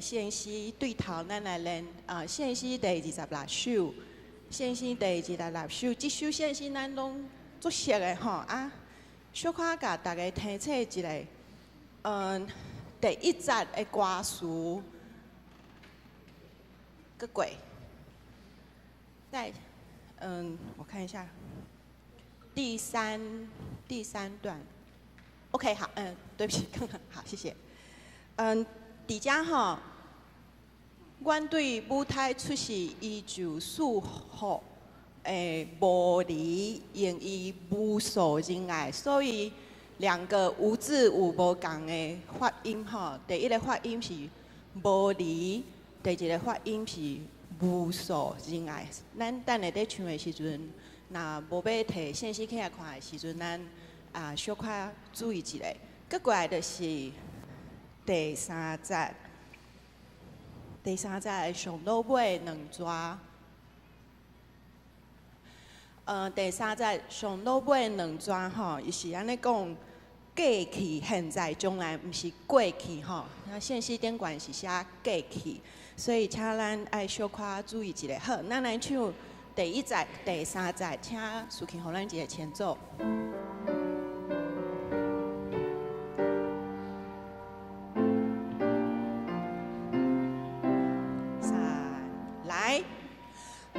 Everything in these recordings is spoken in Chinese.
献诗对头，咱来练献诗第26首，献诗第26首，这首献诗咱拢足熟的吼啊，小可甲大家提醒一下，第1节的歌词，过过，在我看一下，第三段 ，OK 好，对不起，刚刚好，谢谢，伫遮吼，阮对舞台出世依旧祝福无离，因伊无所人爱，所以2个无字有无共的发音吼。第一个发音是无离，第二个发音是无所人爱。咱等下咧唱的时阵，若无要摕现实起来看的时阵，咱小可注意一下。搁过来就是第3节，第3节的上落尾2逝。第3节上落尾2逝吼，伊是安尼讲过去、现在、将来，毋是过去吼。那现实顶悬是写过去，所以请咱爱小可注意一下。好，咱来唱第1节、第3节，请苏琴互咱一个前奏。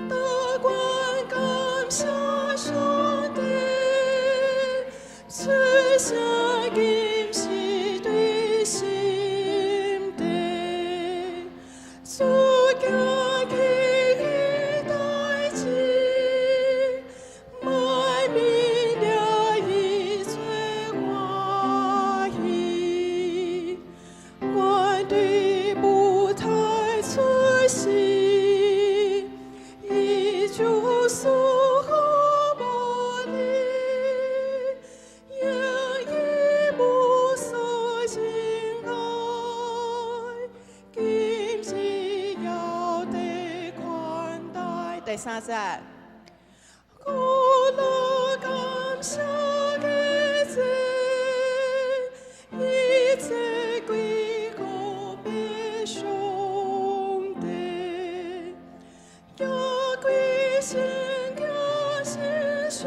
大观感谢上帝，赐下今世的心地，主家起的代志，卖命了一最欢喜，我对舞台出席。苏和茉莉，也已无所情爱，今夕要得款待。第3节。古老感谢的罪，一切归功给上帝，也归心家心许，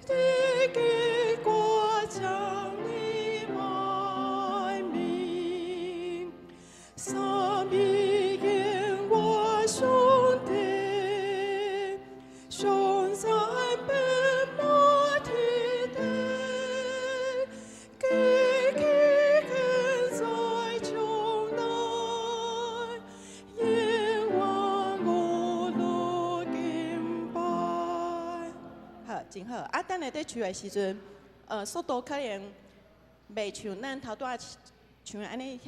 地给国将你埋名，三一言我兄弟，兄在北马蹄地，给现在将来，愿望我路敬拜。好，真好。啊，等下在唱的时阵，速度可能袂像咱头拄仔唱安尼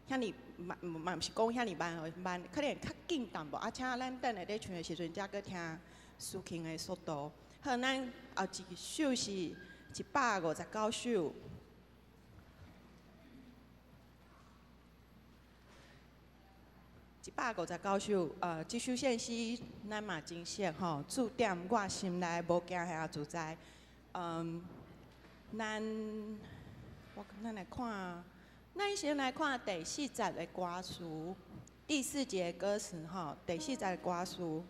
遐尼慢，嘛毋是讲遐尼慢，可能较紧淡薄。啊，请咱等下在唱的时阵，才搁听苏琴的速度。好，咱后一首是159首。159首，这首献诗咱嘛真熟吼，注点我心内无惊遐自在。咱来看，咱先来看第4节的歌词，第4节歌词吼，第4节的歌词，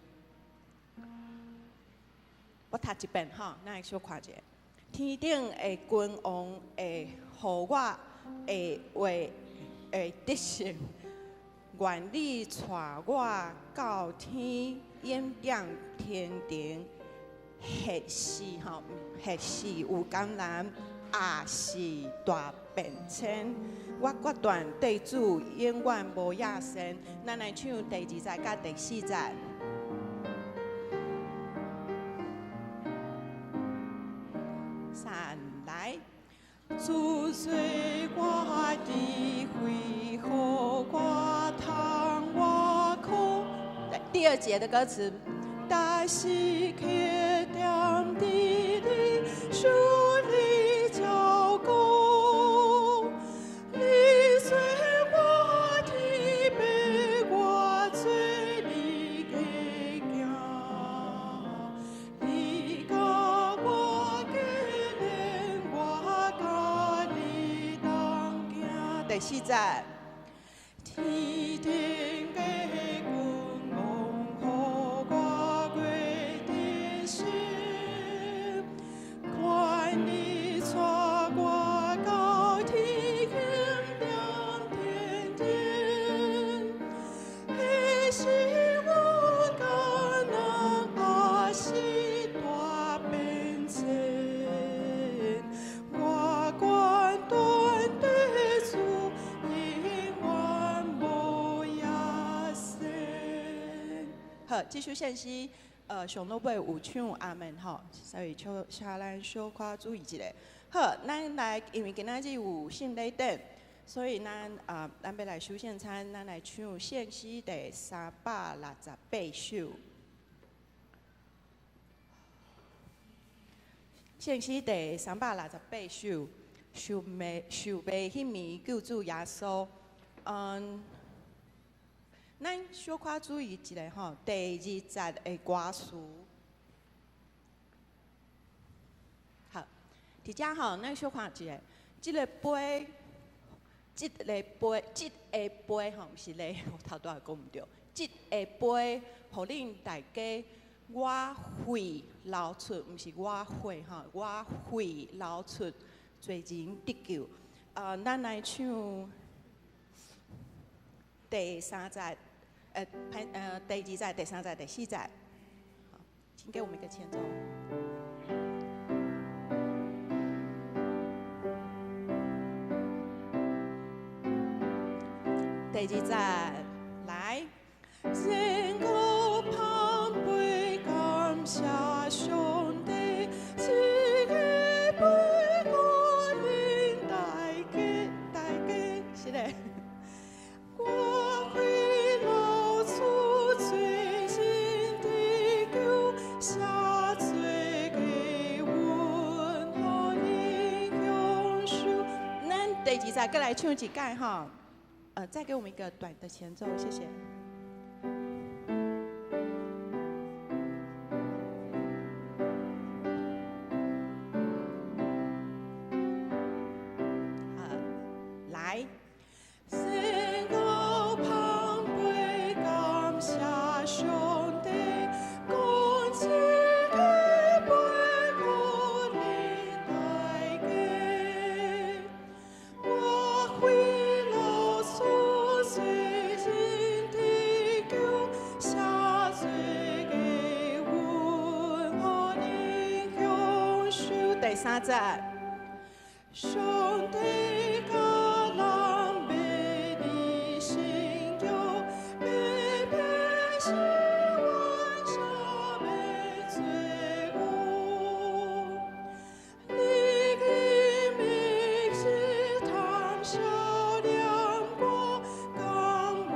我读一遍吼，咱来小看者。天顶的君王会互我的话会得胜。愿你带我到天，演讲天庭，或是有艰难，也是大变迁。我决断对主永远无野心。咱来唱第2节甲第4节。3来。主最我的会，互我通我苦。第2节的歌词。但是刻点滴滴，树立教工，你最我的背，我最你的行，你教我给练，我教你当行。第4节。天顶的君王，予我过的心，愿你带我到天顶天顶，那是我艰难也是大变迁，我愿断地主，永远无野生。好，继续献诗。上落尾有唱阿门吼，所以请咱小可注意一下。好，咱来，因为今仔日有圣礼典，所以咱要来守圣餐，咱来唱献诗第368首。献诗第368首，受悲迄暝救主耶稣。咱小可注意一下吼，第2节的歌词。好，伫遮吼，咱小看一下，即个杯吼，毋是咧，我头拄也讲毋对，即个杯，互恁大家，我血流出，毋是我血吼，我血流出，罪人得救。咱来唱第3节。第2节、第3节、第4节，好，请给我们一个前奏。第2节，来。人高攀背，感谢上帝，赐给杯我恁大家，是嘞。我会流出最深的救，下罪给阮，互你享受。咱第2节再来唱一届哈，再给我们一个短的前奏，谢谢。好，来。身高攀背，感谢上帝，感谢给杯互恁大家。我会流出最深的救，下罪给阮，互恁享受。第3节。上帝甲人美丽心有，白白是阮赦免罪恶。你的名是汤少亮光，甘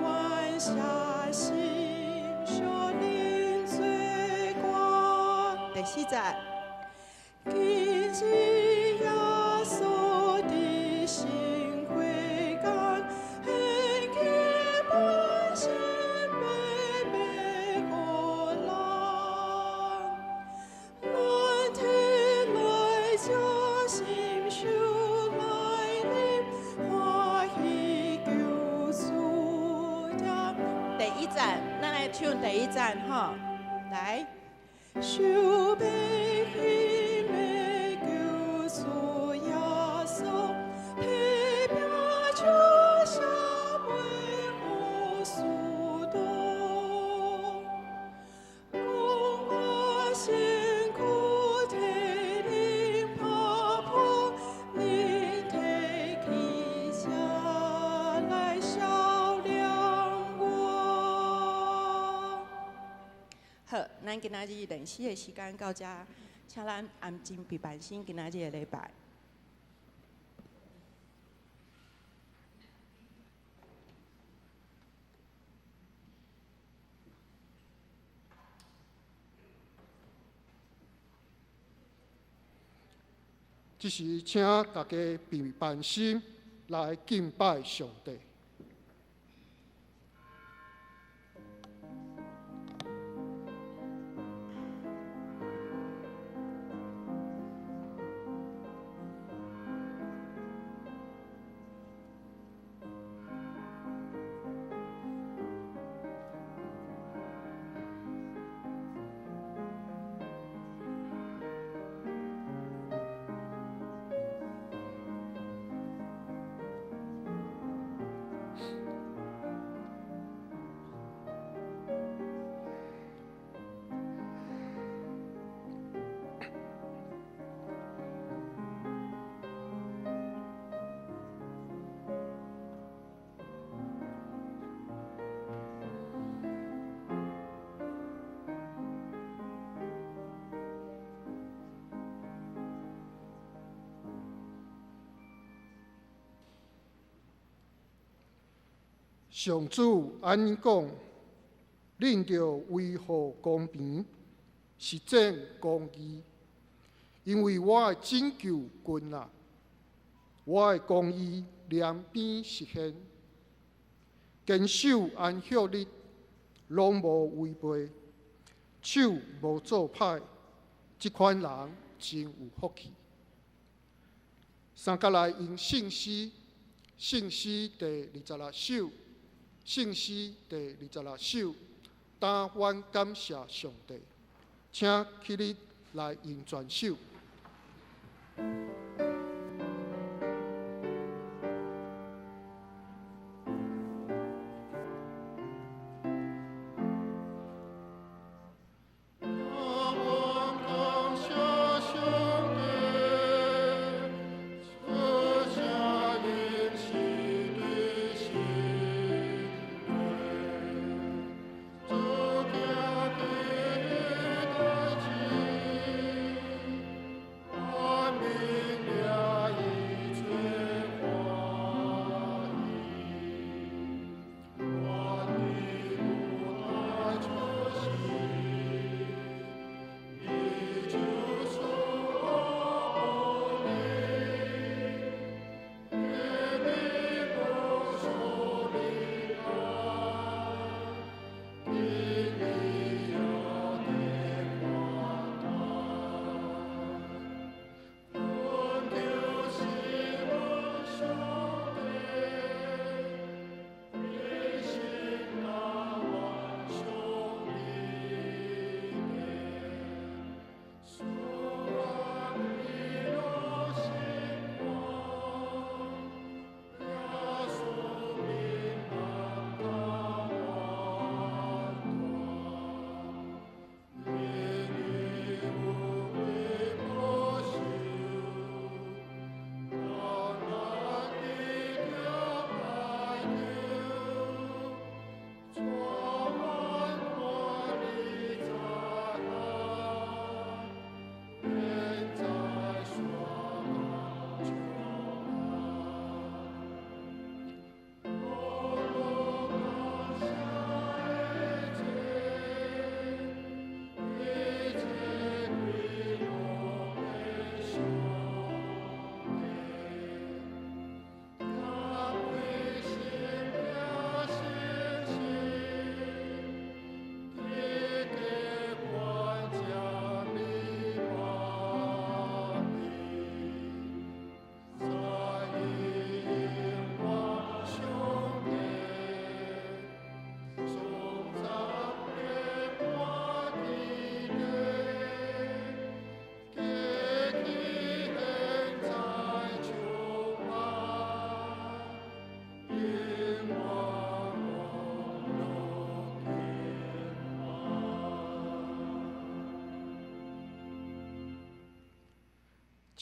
愿下心受恁罪过。第4节。今日耶稣的心悔改，献给百姓白白可人。咱提来这心受来临，欢喜救主的。第1节，咱来唱第1节哈，来。受悲喜的救主耶稣，替表出社会无数多，讲我辛苦替恁拍破，恁提起家来照亮我。好，咱今仔日练习的时间到这，请咱安静闭班心，今仔日的礼拜。这时，请大家闭班心来敬拜上帝。上主安尼讲：恁着维护公平，实践公义，因为我的拯救近啦，我的公义两边实现，坚守安息日，拢无违背，手无做歹，即款人真有福气。三甲来用圣诗第26首，圣诗第26首，答愿感谢上帝，请起立来用全首。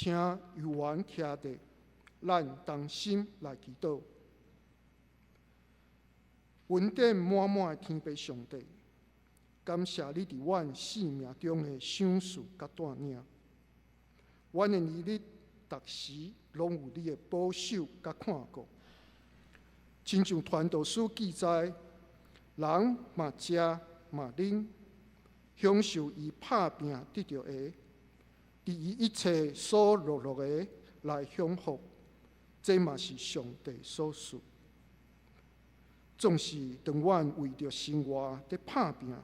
请由阮徛地，咱同心来祈祷。恩典满满的天父上帝，感谢你伫阮生命中的赏赐甲带领。阮的儿女逐时拢有你的保守甲看顾，亲像传道书记载，人嘛食嘛啉，享受伊拍拼得到的，伫伊一切所落落的来享福，这嘛是上帝所赐。总是当阮为着生活在拍拼，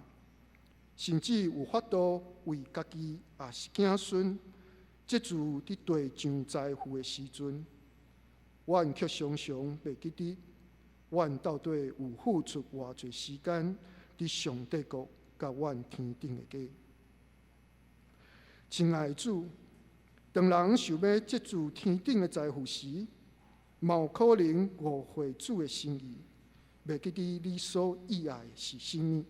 甚至有法度为家己也是子孙接住伫地上财富的时阵，阮却常常袂记得，阮到底有付出偌济时间伫上帝国甲阮天顶的家。亲爱的主，当人想要接住天顶的财富时，嘛有可能误会主的心意。袂记得你所意爱的是甚么？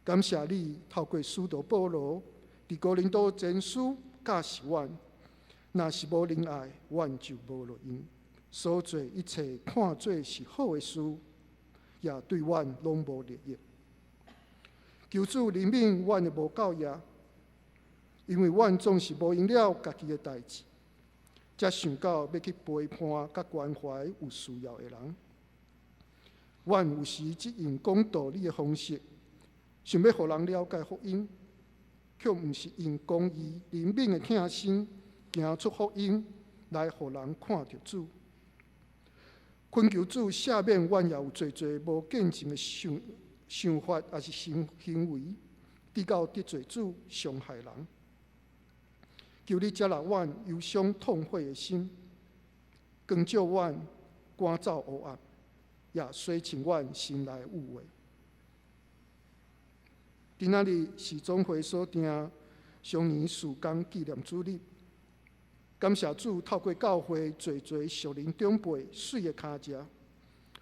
感谢你透过使徒保罗伫哥林多前书教示阮，若是无仁爱，阮就无路用。所做一切看做是好的事，也对阮拢无利益。求主怜悯阮的无教业，因为阮总是无用了家己的代志，才想到要去陪伴甲关怀有需要的人。阮有时只用讲道理的方式，想要互人了解福音，却毋是用公义、灵敏的听心，行出福音来互人看到主。恳求主赦免阮也有侪侪无见证的想法，也是行为，直到得罪主，伤害人。求你接纳阮忧伤痛悔的心，光照阮，赶走黑暗，也洗清阮心内污秽。今仔日是总会所定常年事工纪念主日，感谢主透过教会侪侪属灵长辈水的脚迹，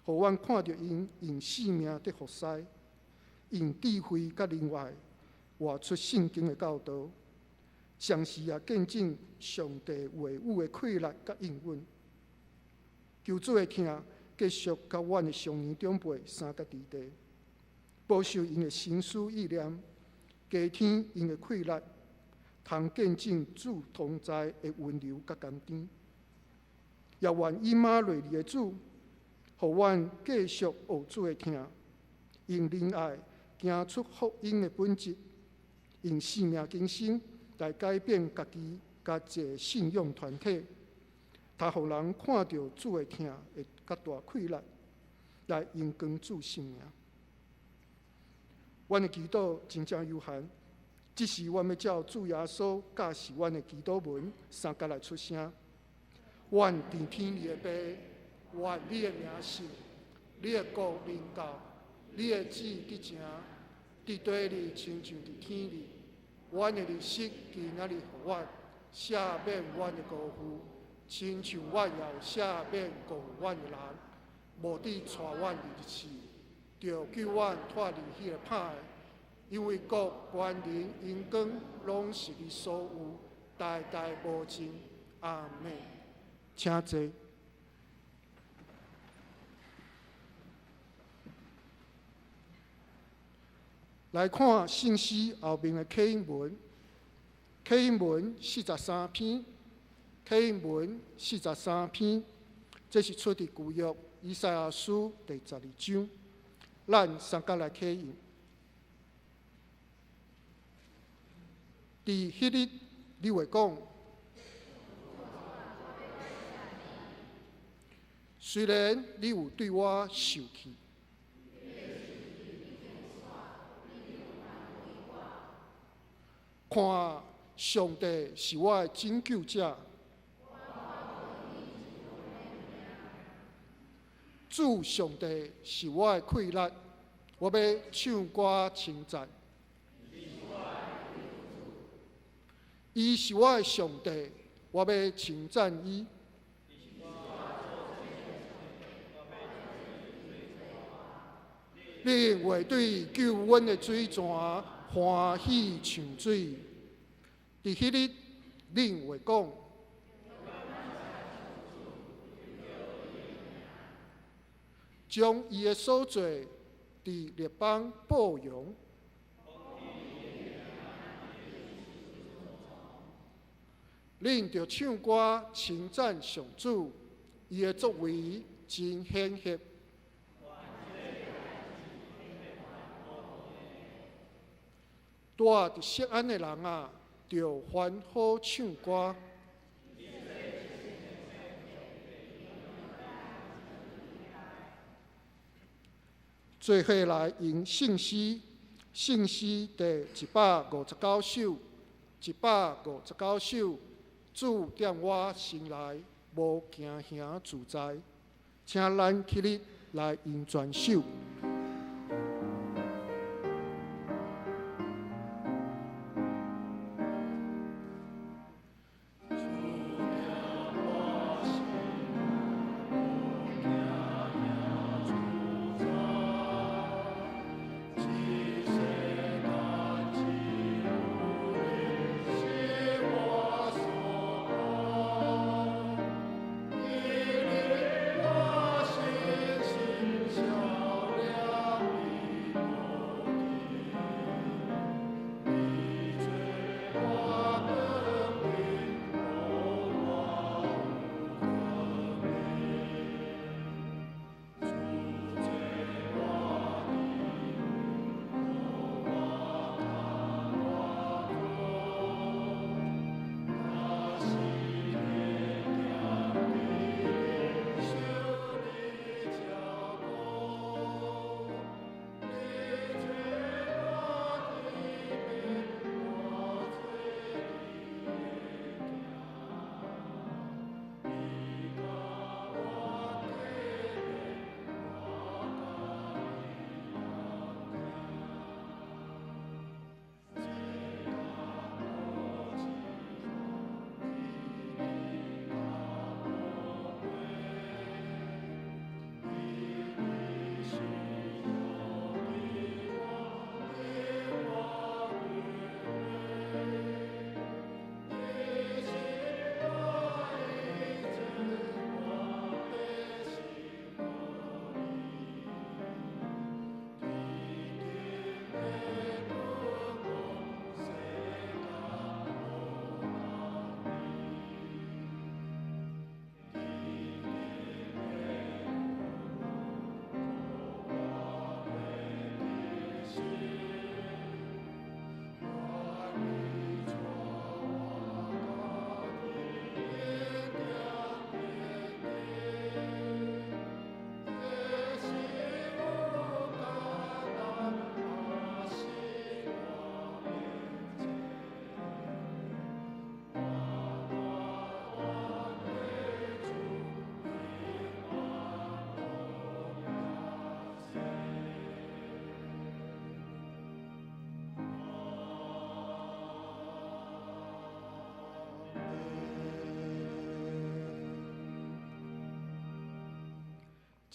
互阮看到因用性命得服侍，用智慧甲灵外活出圣经的教导，同时也见证上帝话语的快乐甲应允。求主的听，继续甲阮的常年长辈三甲伫地，保守因的心思意念，加添因的快乐，通见证主同在的温柔甲甘甜。也愿以马内利的主，互阮继续学主的听，用仁爱行出福音的本质，用生命更新来改变家己甲一个信仰团体，他互人看到主的听会较大快乐，来荣光主性命。阮的祈祷真正有限，只是阮要照主耶稣教示阮的祈祷文三甲来出声。阮伫天里的爸，愿你的名圣，你的国临到，你的旨意伫成，伫地里亲像伫天里。阮的日息今仔日互阮赦免阮的过负，亲像阮也有赦免过阮的人，无伫带阮入入去，就救阮脱离迄个歹的。因为国、权能、荣光，拢是你所有，代代无尽。阿门。请坐。来看信息后面的启文，启文43篇，启文43篇，这是出自旧约以赛亚书第12章。咱三甲来启用。伫迄日，你会讲，虽然你有对我受气，看上帝是我的拯救者，主上帝是我的快乐，我要唱歌称赞。伊是我的上帝，我要称赞伊。你会对救恩的水泉欢喜唱水。伫迄日，恁会讲，将伊的所做伫列邦报扬。恁着唱歌称赞上主，伊的作为真显赫。住伫锡安的人啊，着欢呼唱歌。做伙来用圣诗，圣诗第159首，159首。主踮我心内，无惊吓自在，请咱起立来用全首。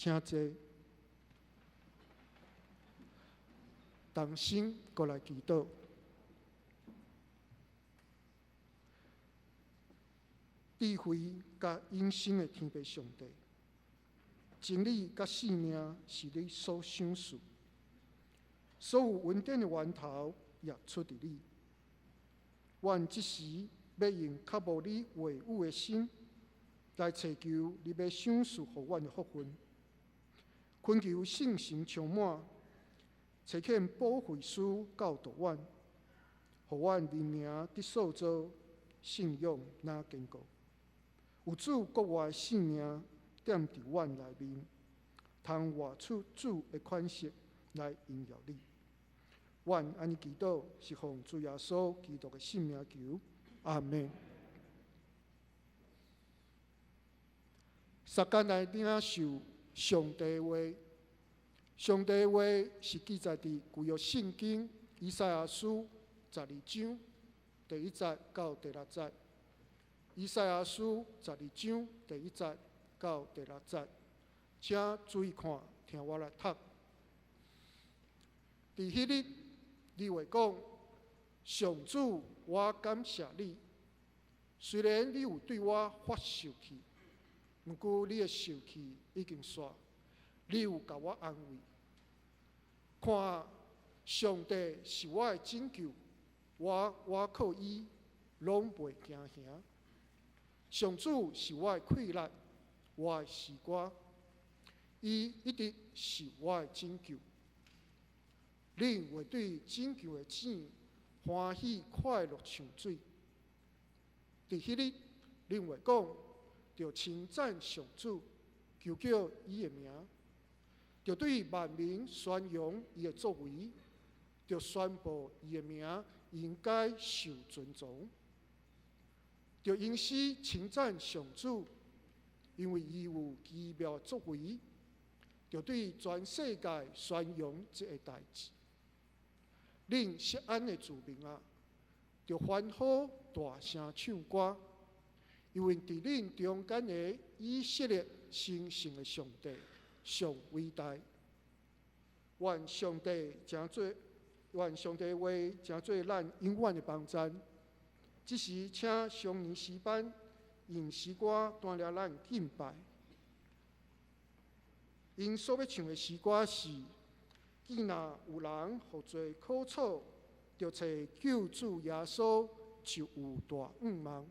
请坐，同心过来祈祷。智慧甲永生的天父上帝，真理甲性命是你所赏赐，所有恩典的源头也出伫你。阮即时要用较无你话语的心，来祈求你要赏赐予阮的福分，恳求圣神充满，差遣保惠师教导阮，互阮灵命得塑造，信仰若坚固。有主国外性命踮伫阮内面，通活出主的款式来荣耀你。阮安尼祈祷，是奉主耶稣基督的圣名求，阿门。撒干来领受上帝的话，上帝的话是记载伫旧约圣经以赛亚书12章第1节到第6节。以赛亚书12章第1节到第6节，请注意看，听我来读。伫迄日，你会讲：上主，我感谢你。虽然你有对我发受气，不过你的受气已经煞，你有甲我安慰。看，上帝是我的拯救，我靠伊，拢袂惊吓。上主是我的快乐，我的诗歌，伊一直是我的拯救。恁会对拯救的子欢喜快乐像水。伫迄日，恁会讲，着称赞上主，求叫伊的名，着对万民宣扬伊的作为，着宣布伊的名应该受尊重。就因此称赞上主，因为伊有奇妙作为，就对全世界宣扬这个代志。恁锡安的子民啊，就欢呼大声唱歌，因为伫恁中间的以色列神圣的上帝上伟大。愿上帝的话诚做咱永远的帮衬。即时，请上年诗班用诗歌带领咱敬拜。因所要唱的诗歌是：既若有人互罪苦楚，就找救主耶稣，就有大盼望。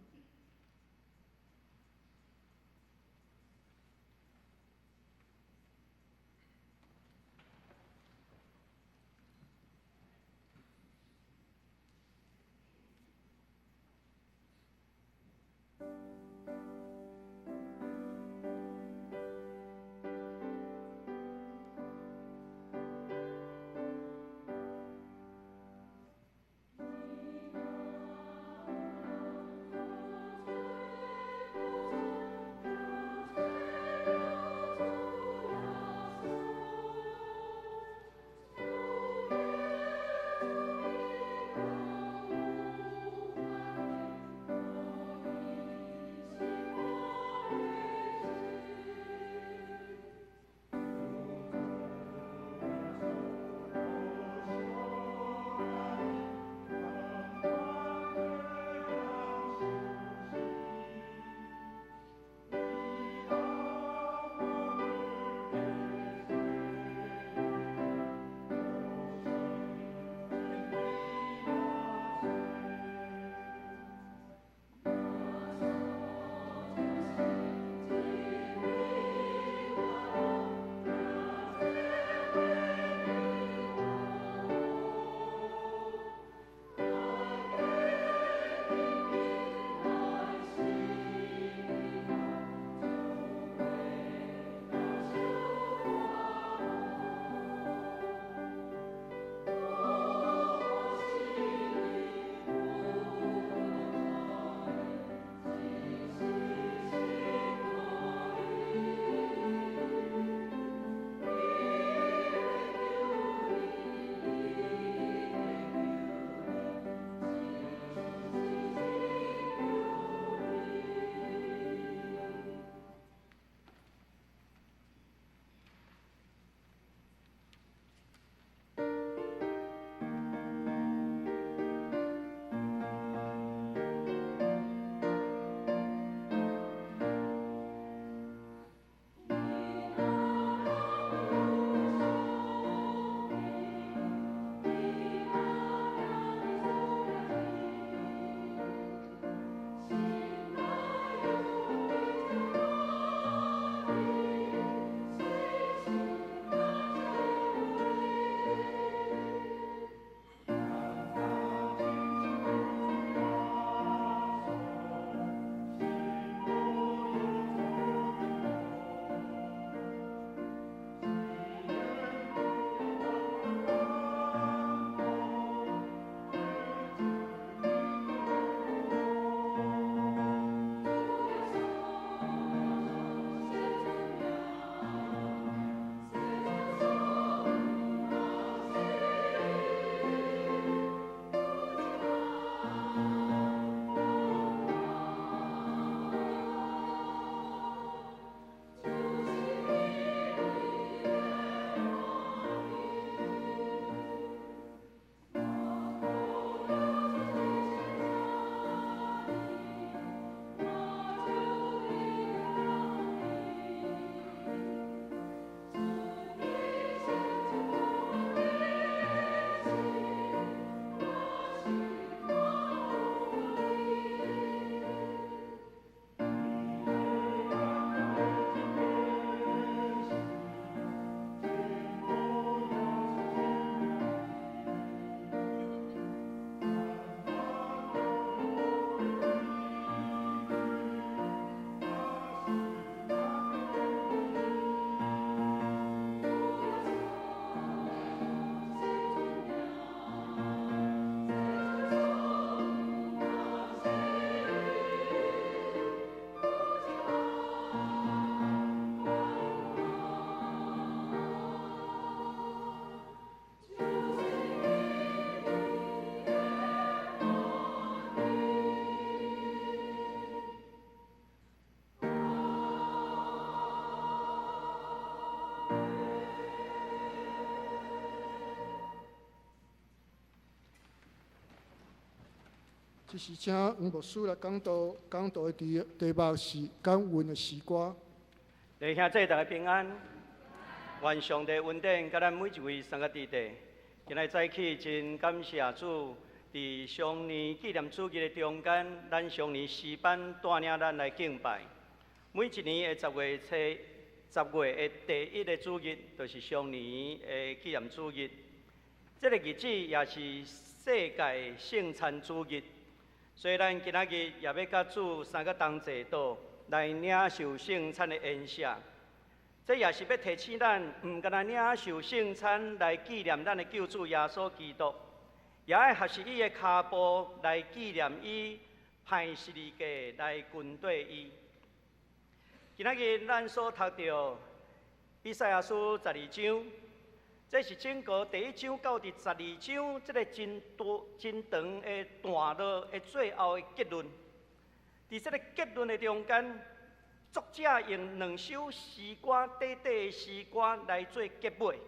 这是请黄牧师来讲道的题目是感恩的诗歌。弟兄姊妹，大家平安。愿上帝恩典，甲咱每一位三个弟弟。今日早起真感谢主，伫上年纪念主日的中间，咱上年诗班带领咱来敬拜。每一年的10月的第1个主日，就是上年的纪念主日。这个日子也是世界圣餐主日，所以咱今仔日也要甲主三个同齐道来领受圣餐的恩赦。这也是要提醒咱，唔干那领受圣餐来纪念咱的救主耶稣基督，也要学习伊的脚步来纪念伊，派十字架来军队伊。今仔日咱所读到以赛亚书12章。这是整个第1章到第12章，这个真长的段落的最后的结论。在这个结论的中间，作者用2首诗歌短的诗歌来做结尾，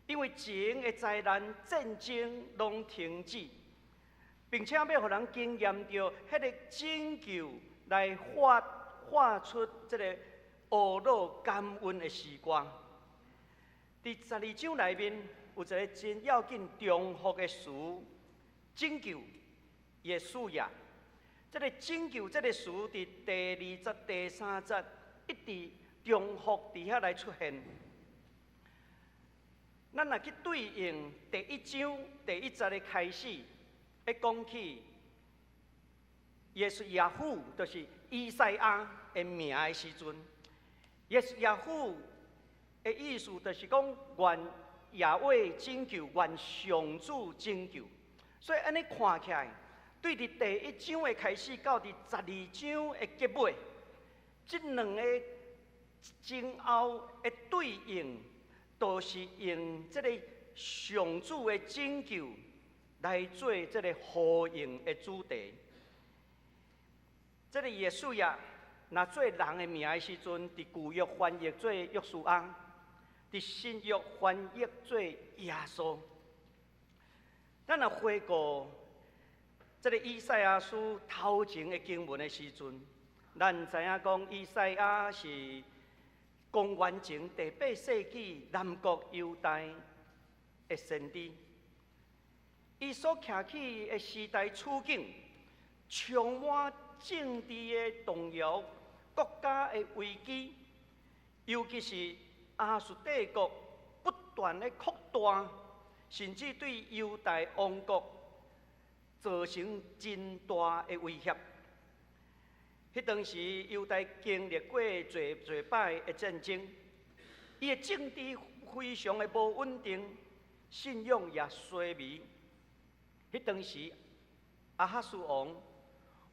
因为前的灾难、战争拢停止，并且要让人经验到迄个拯救来画出这个懊恼感恩的时光。在12章内面有一个真要紧重复的词，拯救耶稣亚。这个拯救这个词伫第2节、第3节一直重复伫遐来出现。咱若去对应第1章第1节的开始，要讲起耶稣亚父，就是以赛亚的名的时阵，耶稣亚父的意思就是讲，愿耶和华拯救，愿上主拯救。所以安尼看起来，对伫第1章的开始到伫12章的结尾，这2个前后的对应，都是用这个上主的拯救来做这个呼应的主题。这个耶稣亚，若做人的名的时阵，伫旧约翻译做约书亚。伫新约翻译做耶稣。咱若回顾这个以赛亚书头前的经文的时阵，咱知影讲以赛亚是公元前第8世纪南国犹大的先知。伊所徛起的时代处境，充满政治的动摇、国家的危机，尤其是亚述帝国不断的扩大，甚至对犹大王国造成真大的威胁。迄当时犹大经历过侪摆的战争，伊的政治非常的无稳定，信仰也衰微。迄当时亚哈斯王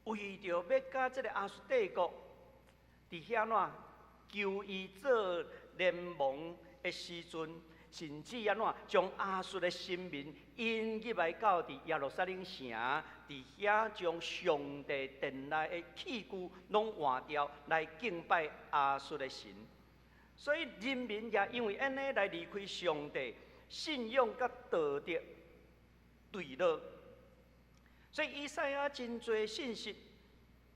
为着要甲这个亚述帝国伫遐怎求伊做联盟的时阵，甚至将亚述的新民引入来到伫耶路撒冷城，伫遐将上帝殿内的器具拢换掉，来敬拜亚述的神。所以人民也因为安尼来离开上帝，信仰甲道德对落。所以以赛亚真侪信息，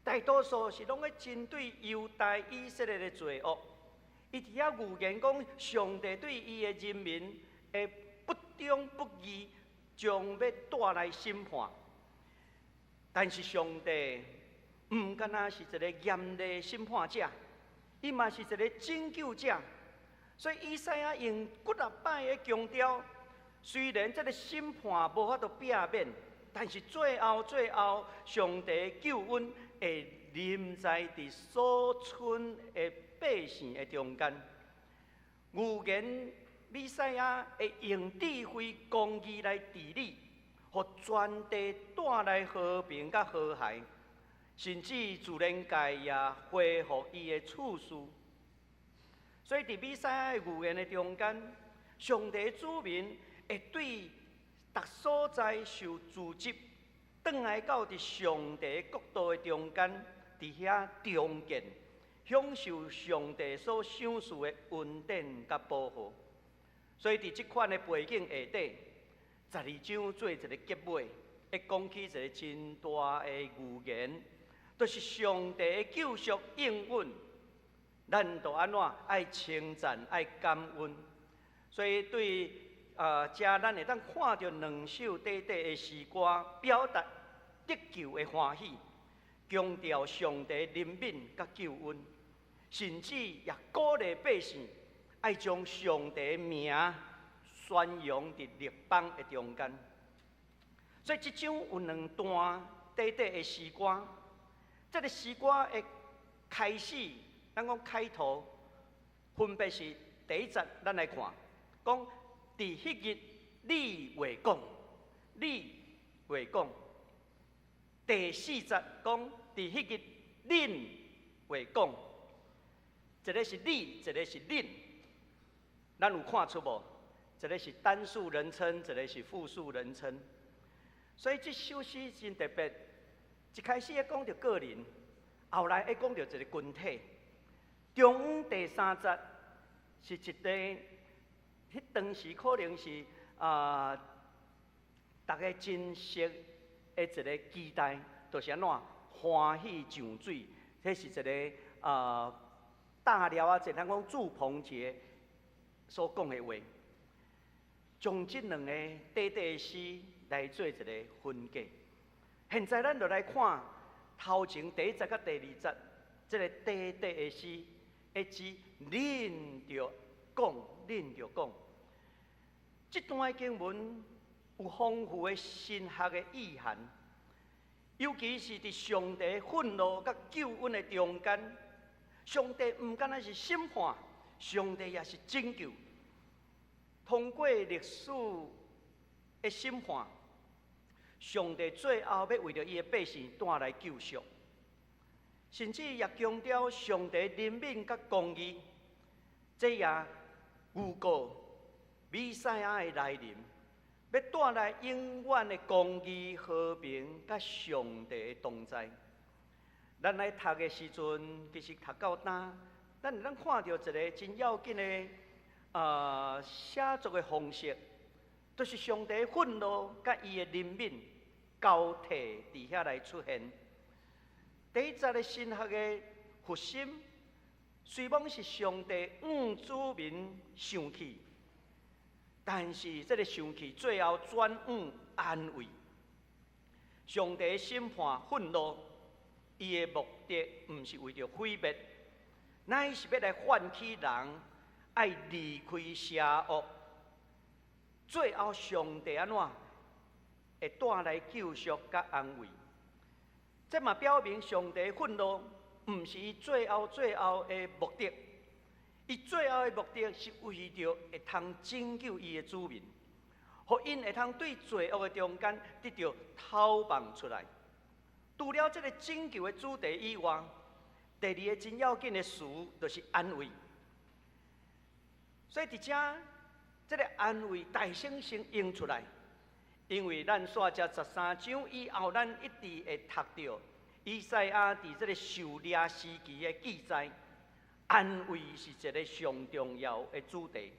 大多数是拢在针对犹大以色列的罪恶。伊伫遐预言讲，上帝对伊的人民的不忠不义，将要带来审判。但是上帝唔单单是一个严厉审判者，伊嘛是一个拯救者。所以以赛亚用几啊摆的强调，虽然这个审判无法度避免，但是最后，上帝的救恩会临在伫所存的百姓的中间。预言弥赛亚会用智慧、公义来治理，互全地带来和平甲和谐，甚至自然界也恢复伊的次序。所以伫弥赛亚的预言的中间，上帝子民会对逐所在受自责，转来到伫上帝国度的中间，伫遐重建，享受上帝所赏赐的恩典甲保护。所以伫即款的背景下底，12章做一个结尾，会会讲起一个真大的预言，就是上帝的救赎应允，咱就安怎爱称赞、爱感恩。所以对遮咱会当看到两首短短的诗歌，表达得救的欢喜，强调上帝怜悯甲救恩，甚至也鼓励百姓爱将上帝的名宣扬伫列邦的中间。所以，即张有两段短短的诗歌，这个诗歌的开始，咱讲开头，分别是第一节，咱来看，讲伫迄日你话讲，你话讲；第四节讲伫迄日恁话讲，一个是你，一个是恁，咱有看出无？一个是单数人称，一个是复数人称。所以这首诗真特别，一开始讲到个人，后来讲到一个群体，中央第三节是一个，迄当时可能是大家真实的一个期待，就是安怎欢喜上水，这是一个大了啊，即咱讲祝棚节所讲的话，将这两个短短的诗来做一个分界。现在咱就来看头前第一节甲第二节，这个短短的诗，一指恁着讲，恁着讲。这段经文有丰富的神学的意涵，尤其是伫上帝愤怒甲救恩的中间，上帝唔单单是审判，上帝也是拯救。通过历史的审判，上帝最后要为着伊的百姓带来救赎，甚至也强调上帝怜悯甲公义，这也预告弥赛亚的来临，要带来永远的公义、和平甲上帝的同在。咱来读的时阵，其实读到呾，咱看到一个真要紧的写作的方式，就是上帝愤怒甲伊的怜悯交替伫遐来出现。第一节的神学的核心，虽讲是上帝子民生气，但是这个生气最后转安慰。上帝审判愤怒，伊的目的毋是为着毁灭，乃是要来唤起人爱离开邪恶。最后，上帝安怎会带来救赎甲安慰？这嘛表明上帝愤怒毋是伊最后的目的，伊最后的目的是为着会通拯救伊的子民，互因会通对罪恶的中间得到逃亡出来。除了这个拯救的主题以外，第二个真要紧的词就是安慰。所以伫这个安慰大声用出来，因为咱煞这13章以后，咱一直会读到以赛亚伫这个受掠时期的记载，安慰是一个上重要的主题。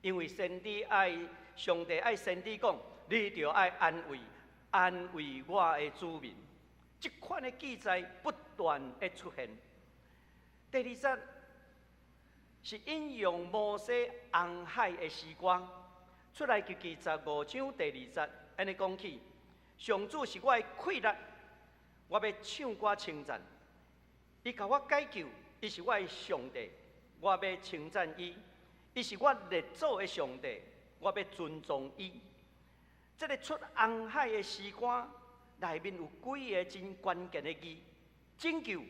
因为上帝爱先知讲，你着爱安慰我的子民。这款的记载不断的出现。第二节是引用摩西红海的时光，出来记15章第2节，安尼讲起，上主是我的气力，我要唱歌称赞，伊甲我解救，伊是我的上帝，我要称赞伊，伊是我列祖的上帝，我要尊重伊。这个出红海的时光内面有几个真关键的字：拯救、倚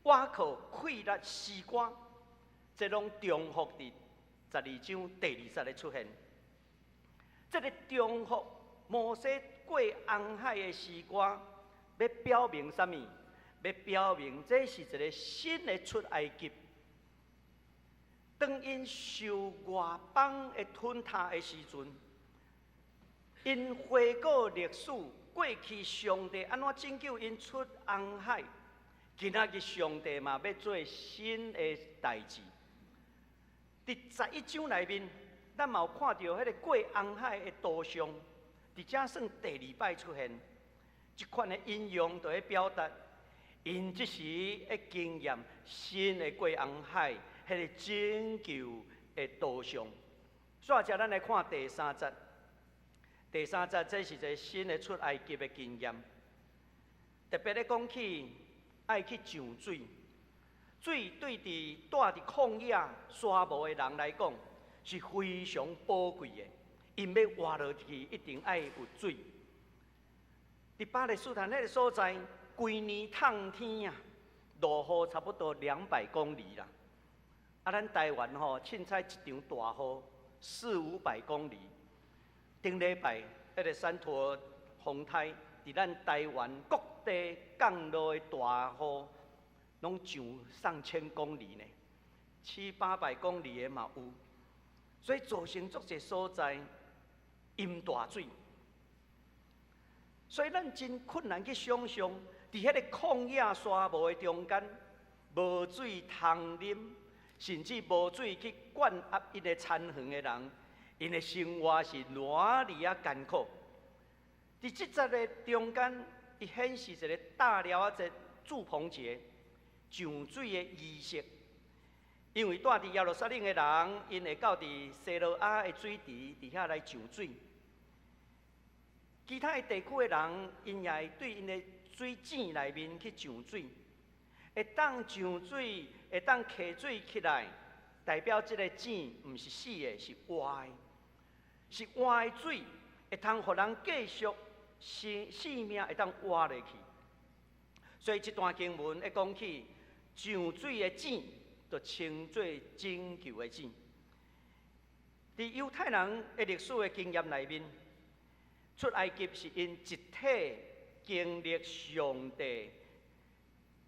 靠、气力、时光。这拢重复伫12章第2节的出现。这个重复摩西过红海的时光，要表明什么？要表明这是一个新的出埃及。当因受外邦的吞踏的时阵，因回顾历史，过去上帝安怎拯救因出红海，今仔日上帝嘛要做新的代志。伫11章内面，咱嘛有看到迄个过红海的图像，伫遮算第2摆出现，即款的引用就喺表达因即时的经验，新的过红海，迄个拯救的路上。所以，则咱来看第3节。第3节这是一个新的出埃及的经验，特别咧讲起爱去上水。水对伫住伫旷野沙漠的人来讲是非常宝贵的，因要活落去一定爱有水。伫巴勒斯坦迄个所在，规年透天啊，落雨差不多200公里啦。啊，咱台湾吼，凊彩一场大雨400-500公里。顶礼拜迄个山陀风台伫咱台湾各地降落的大雨。拢上上千公里呢，700-800公里的嘛有，所以造成足侪所在淹大水，所以咱真困难去想象，伫迄个旷野沙漠的中间，无水通啉，甚至无水去灌压因的残垣的人，因的生活是偌哩啊艰苦。伫即节的中间，伊显示一个大了一个祝棚节。上水的仪式，因为住伫耶路撒冷的人，因会到伫西罗亚的水池伫遐来上水；其他的地区的人，因也会对因的水井内面去上水。会当上水，会当摕水起来，代表这个井毋是死的，是活的，是活的水，会通互人继续生命会当活落去。所以这段经文会讲起。上水的井，就称作拯救的井。伫犹太人的历史的经验内面，出埃及是因一体经历上帝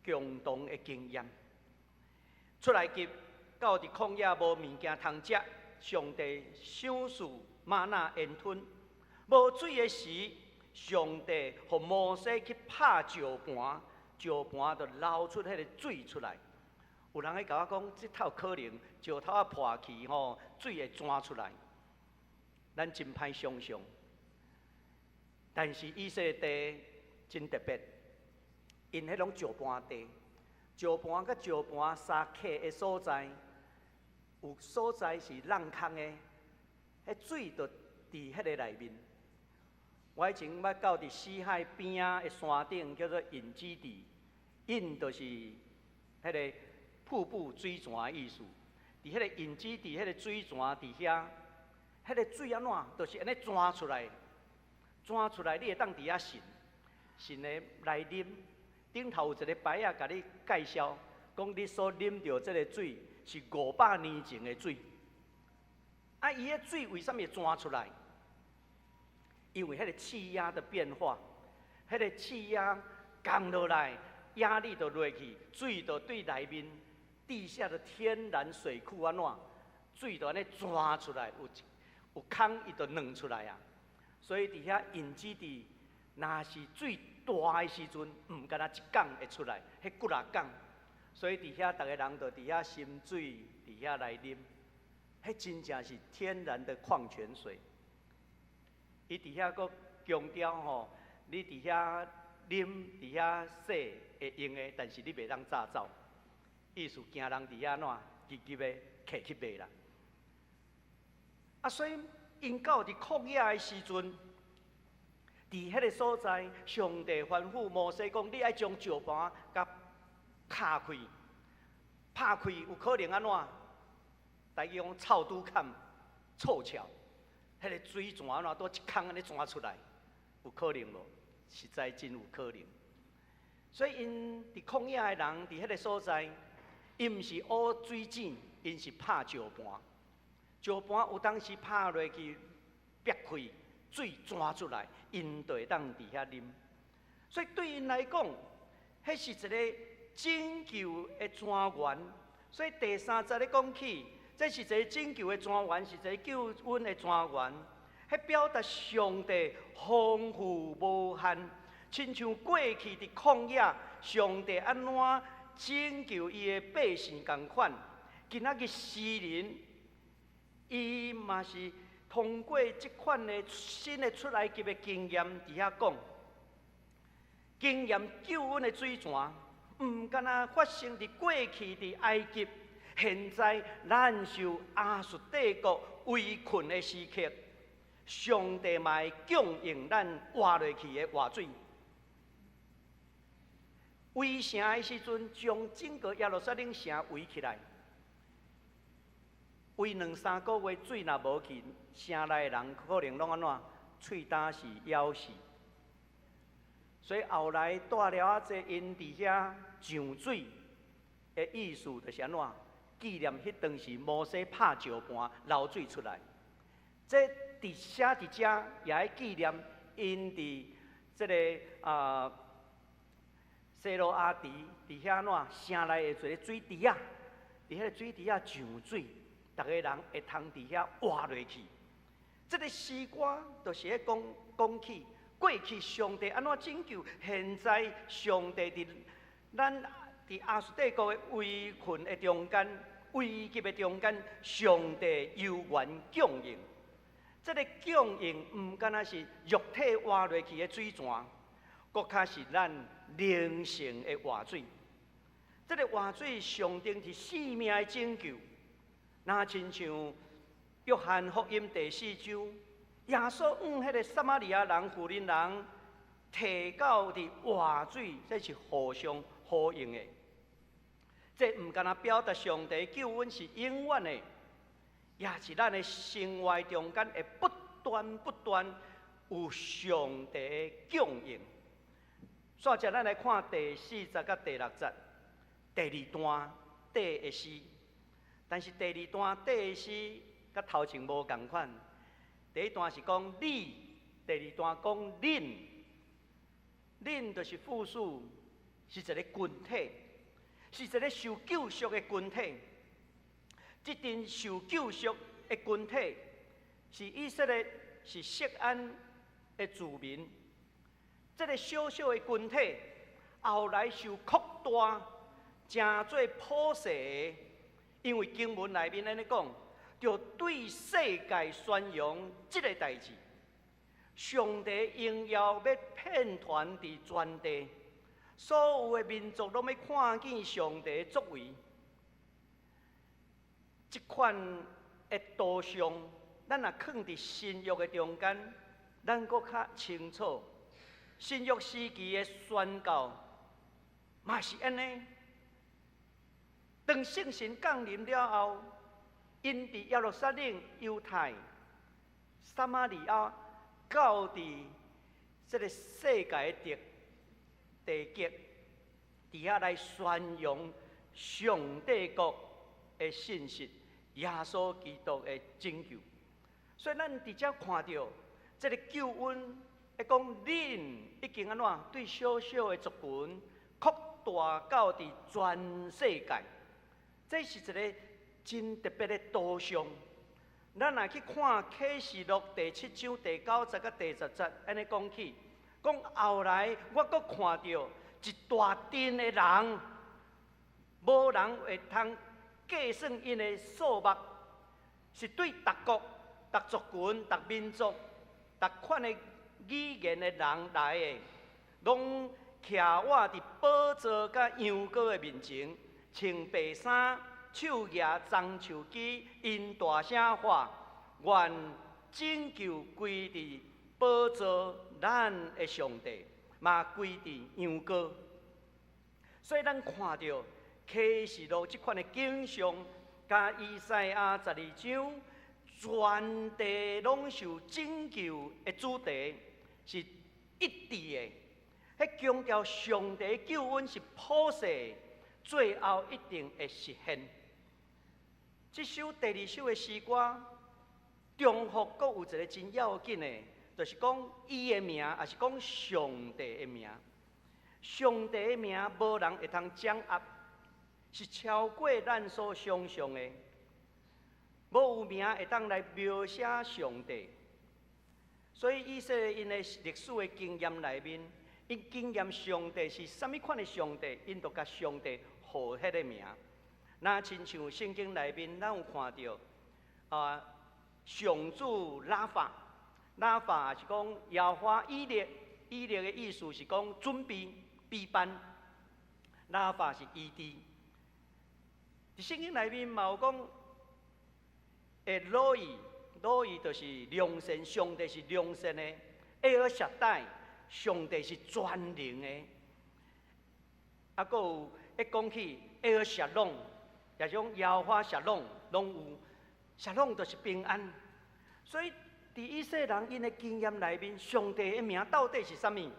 共同的经验。出埃及到伫旷野无物件通食，上帝赏赐玛纳烟吞；无水的时，上帝互摩西去拍石盘。石盘就流出迄个水出来，有人会甲我讲，这头可能石头啊破去吼，水会钻出来。咱真歹想象，但是以色列地真特别，因迄种石盘地，石盘甲石盘相克的所在，有所在是浪空的，迄水就伫迄个内面。我以前捌到伫死海边仔的山顶，叫做隐基地。隐就是迄个瀑布水泉的意思。伫迄个隐基地，迄个水泉伫遐，迄个水安怎？就是安尼钻出来，钻出来，你会当伫遐神的来啉。顶头有一个牌仔甲你介绍，讲你所啉到这个水是500年前的水。啊，伊个水为什么会钻出来？因为迄个气压的变化，迄个气压降落来，压力就落去，水就对内面地下的天然水库安怎，水就安尼钻出来，有空伊就软出来啊。所以伫遐隐基地，若是水大的时阵，毋敢若一港会出来，迄几啊港。所以伫遐逐个人就伫遐啉水，伫遐来啉，迄真正是天然的矿泉水。伊伫遐阁强调吼，你伫遐啉、伫遐洗会用的，但是你袂当炸走，意思惊人伫遐怎急急的摕去卖啦。啊，所以因到伫旷野的时阵，伫迄个所在，上帝吩咐摩西讲：你爱将石盘甲敲开，拍开，有可能安怎？大家讲臭拄坎臭巧。迄个水泉安怎倒一空安尼钻出来，有可能无？实在真有可能。所以因伫旷野的人伫迄个所在，因毋是挖水井，因是拍石盘。石盘有当时拍落去，裂开，水钻出来，因就会当伫遐啉。所以对因来讲，迄是一个拯救的泉源。所以第3节咧讲起。这是一个拯救的泉源，是一个救恩的泉源。迄表达上帝丰富无限，亲像过去伫旷野，上帝安怎拯救伊的百姓共款。今仔日诗人，伊嘛是通过这款的新的出埃及的经验，伫遐讲，经验救恩的水泉，唔敢若发生伫过去伫埃及，现在咱受亚述帝国围困的时刻，上帝嘛会供应咱活落去的活水。围城的时阵，将整个耶路撒冷城围起来。围2-3个月，水若无去，城内人可能拢安怎？喙焦是枵死。所以后来带了啊，这因伫遐上水的意思就是安怎？纪念迄当时摩西拍石盘流水出来。这伫写伫遮也爱纪念因伫这个西罗亚池伫遐怎？城内的一个水池啊，伫遐个水池啊上水。逐个人会通伫遐活落去。这个诗歌就是咧讲起过去上帝安怎拯救，现在上帝伫咱伫亚述帝国的围困的中间、危急的中间，上帝有缘供应。这个供应唔单单是肉体活落去的水泉，更较是咱灵性的活水。这个活水上定是生命的拯救。那亲像约翰福音第4章，耶稣迄个撒玛利亚人、妇人人提到伫活水，这是互相呼应的。这唔单单表达上帝救恩是永远的，也是咱的生活中间会不断有上帝的供应。煞接咱来看第40甲第6节，第2段底的诗。但是第2段底的诗甲头前无共款。第1段是讲你，第2段讲恁。恁就是复数，是一个群体，是一个受救赎的群体。这阵受救赎的群体，是以色列，是锡安的子民。这个小小的群体，后来受扩大，成做普世的。因为经文内面安尼讲，就对世界宣扬这个代志。上帝荣耀要遍传伫全地，所有的民族拢要看见上帝的作为。这款的图像，咱若放伫新约的中间，咱搁较清楚。新约时期的宣教，嘛是安尼。当圣神降临了后，因伫耶路撒冷、犹太、撒玛利亚，到伫这个世界的地极，伫遐来宣扬上帝国的信息，耶稣基督的拯救。所以咱伫遮看到这个救恩，会讲恁已经安怎对小小的族群扩大到伫全世界。这是一个真特别的图像。咱若去看启示录第7章第9节甲第10节，安尼讲起，讲后来我阁看到一大阵的人，无人会通计算因的数目，是对各国、各族群、各民族、各款的语言的人来的，拢徛我伫宝座甲羊羔的面前。穿白衫，手拿棕树枝，因大声喊：愿拯救归伫宝座咱的上帝，嘛归伫羊羔。所以咱看到启示录这款的景象，甲以赛亚12章，全地拢受拯救的主题是一致的。迄强调上帝救恩是普世。最后一定会实现。这首第2首的诗歌，中福阁有一个真要紧的，就是讲伊的名，也是讲上帝的名。上帝的名无人会通掌握，是超过咱所想象的。无有名会当来描写上帝。所以以色列因的历史的经验内面，因经验上帝是甚物款的上帝，因就甲上帝。互迄个名，那亲像圣经内面，咱有看到上主拉法，拉法是讲耶和华以勒，以勒的意思是讲准备、备办。拉法是医治。伫圣经内面嘛有讲，罗伊，罗伊就是良善，上帝是良善的；埃尔撒代，上帝是全能的。啊，搁有一讲起埃尔撒龙，也种耶和华撒龙，拢有撒龙就是平安。所以伫以色列人因的经验内面，上帝的名到底是啥物？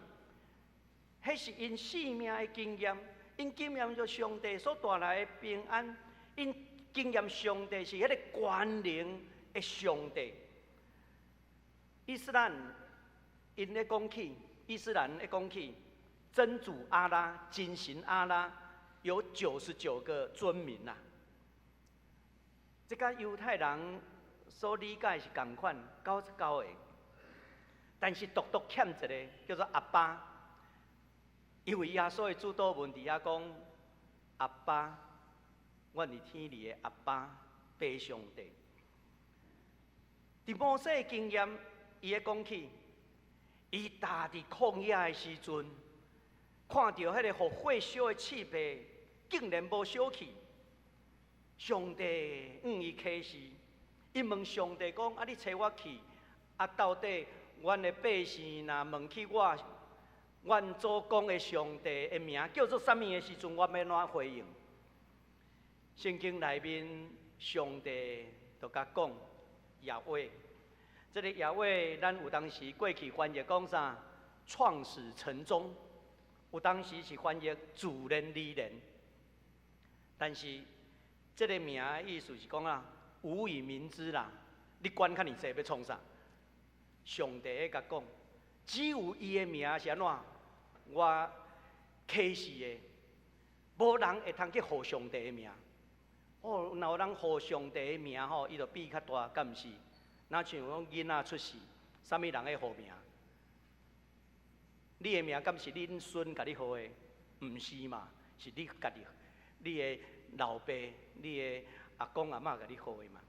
迄是因生命的经验，因经验着上帝所带来的平安，因经验上帝是迄个全能的上帝。伊斯兰因咧讲起，伊斯兰咧讲起，真主阿拉、真神阿拉有99个尊名啊。这甲犹太人所理解是共款，99个，但是独独欠一个叫做阿爸。因为耶稣的主导文伫遐讲，阿爸，阮伫天里的阿爸，爸上帝。伫摩西的经验，伊咧讲起，伊踏伫旷野的时阵，看到迄个互火烧的刺皮，竟然无烧去。上帝伊启示，伊问上帝讲：啊，你找我去，啊，到底阮的百姓若问起我？阮祖公的上帝的名叫做啥物的时阵，我要怎回应？圣经内面上帝就甲讲耶和华，这个耶和华，咱有当时过去翻译讲啥？创始成终，有当时是翻译自然理然。但是这个名的意思是讲啦，无以名之啦，你管较尔济要创啥？上帝会甲讲。只有伊的名是安怎？我启示的，无人会通去呼上帝的名。哦，若有人呼上帝的名吼，伊就比较大，敢毋是？那像讲囡仔出世，啥物人会呼名？你的名敢是恁孙甲你呼的？毋是嘛？是你家己，你的老爸、你的阿公阿嬷甲你呼的嘛？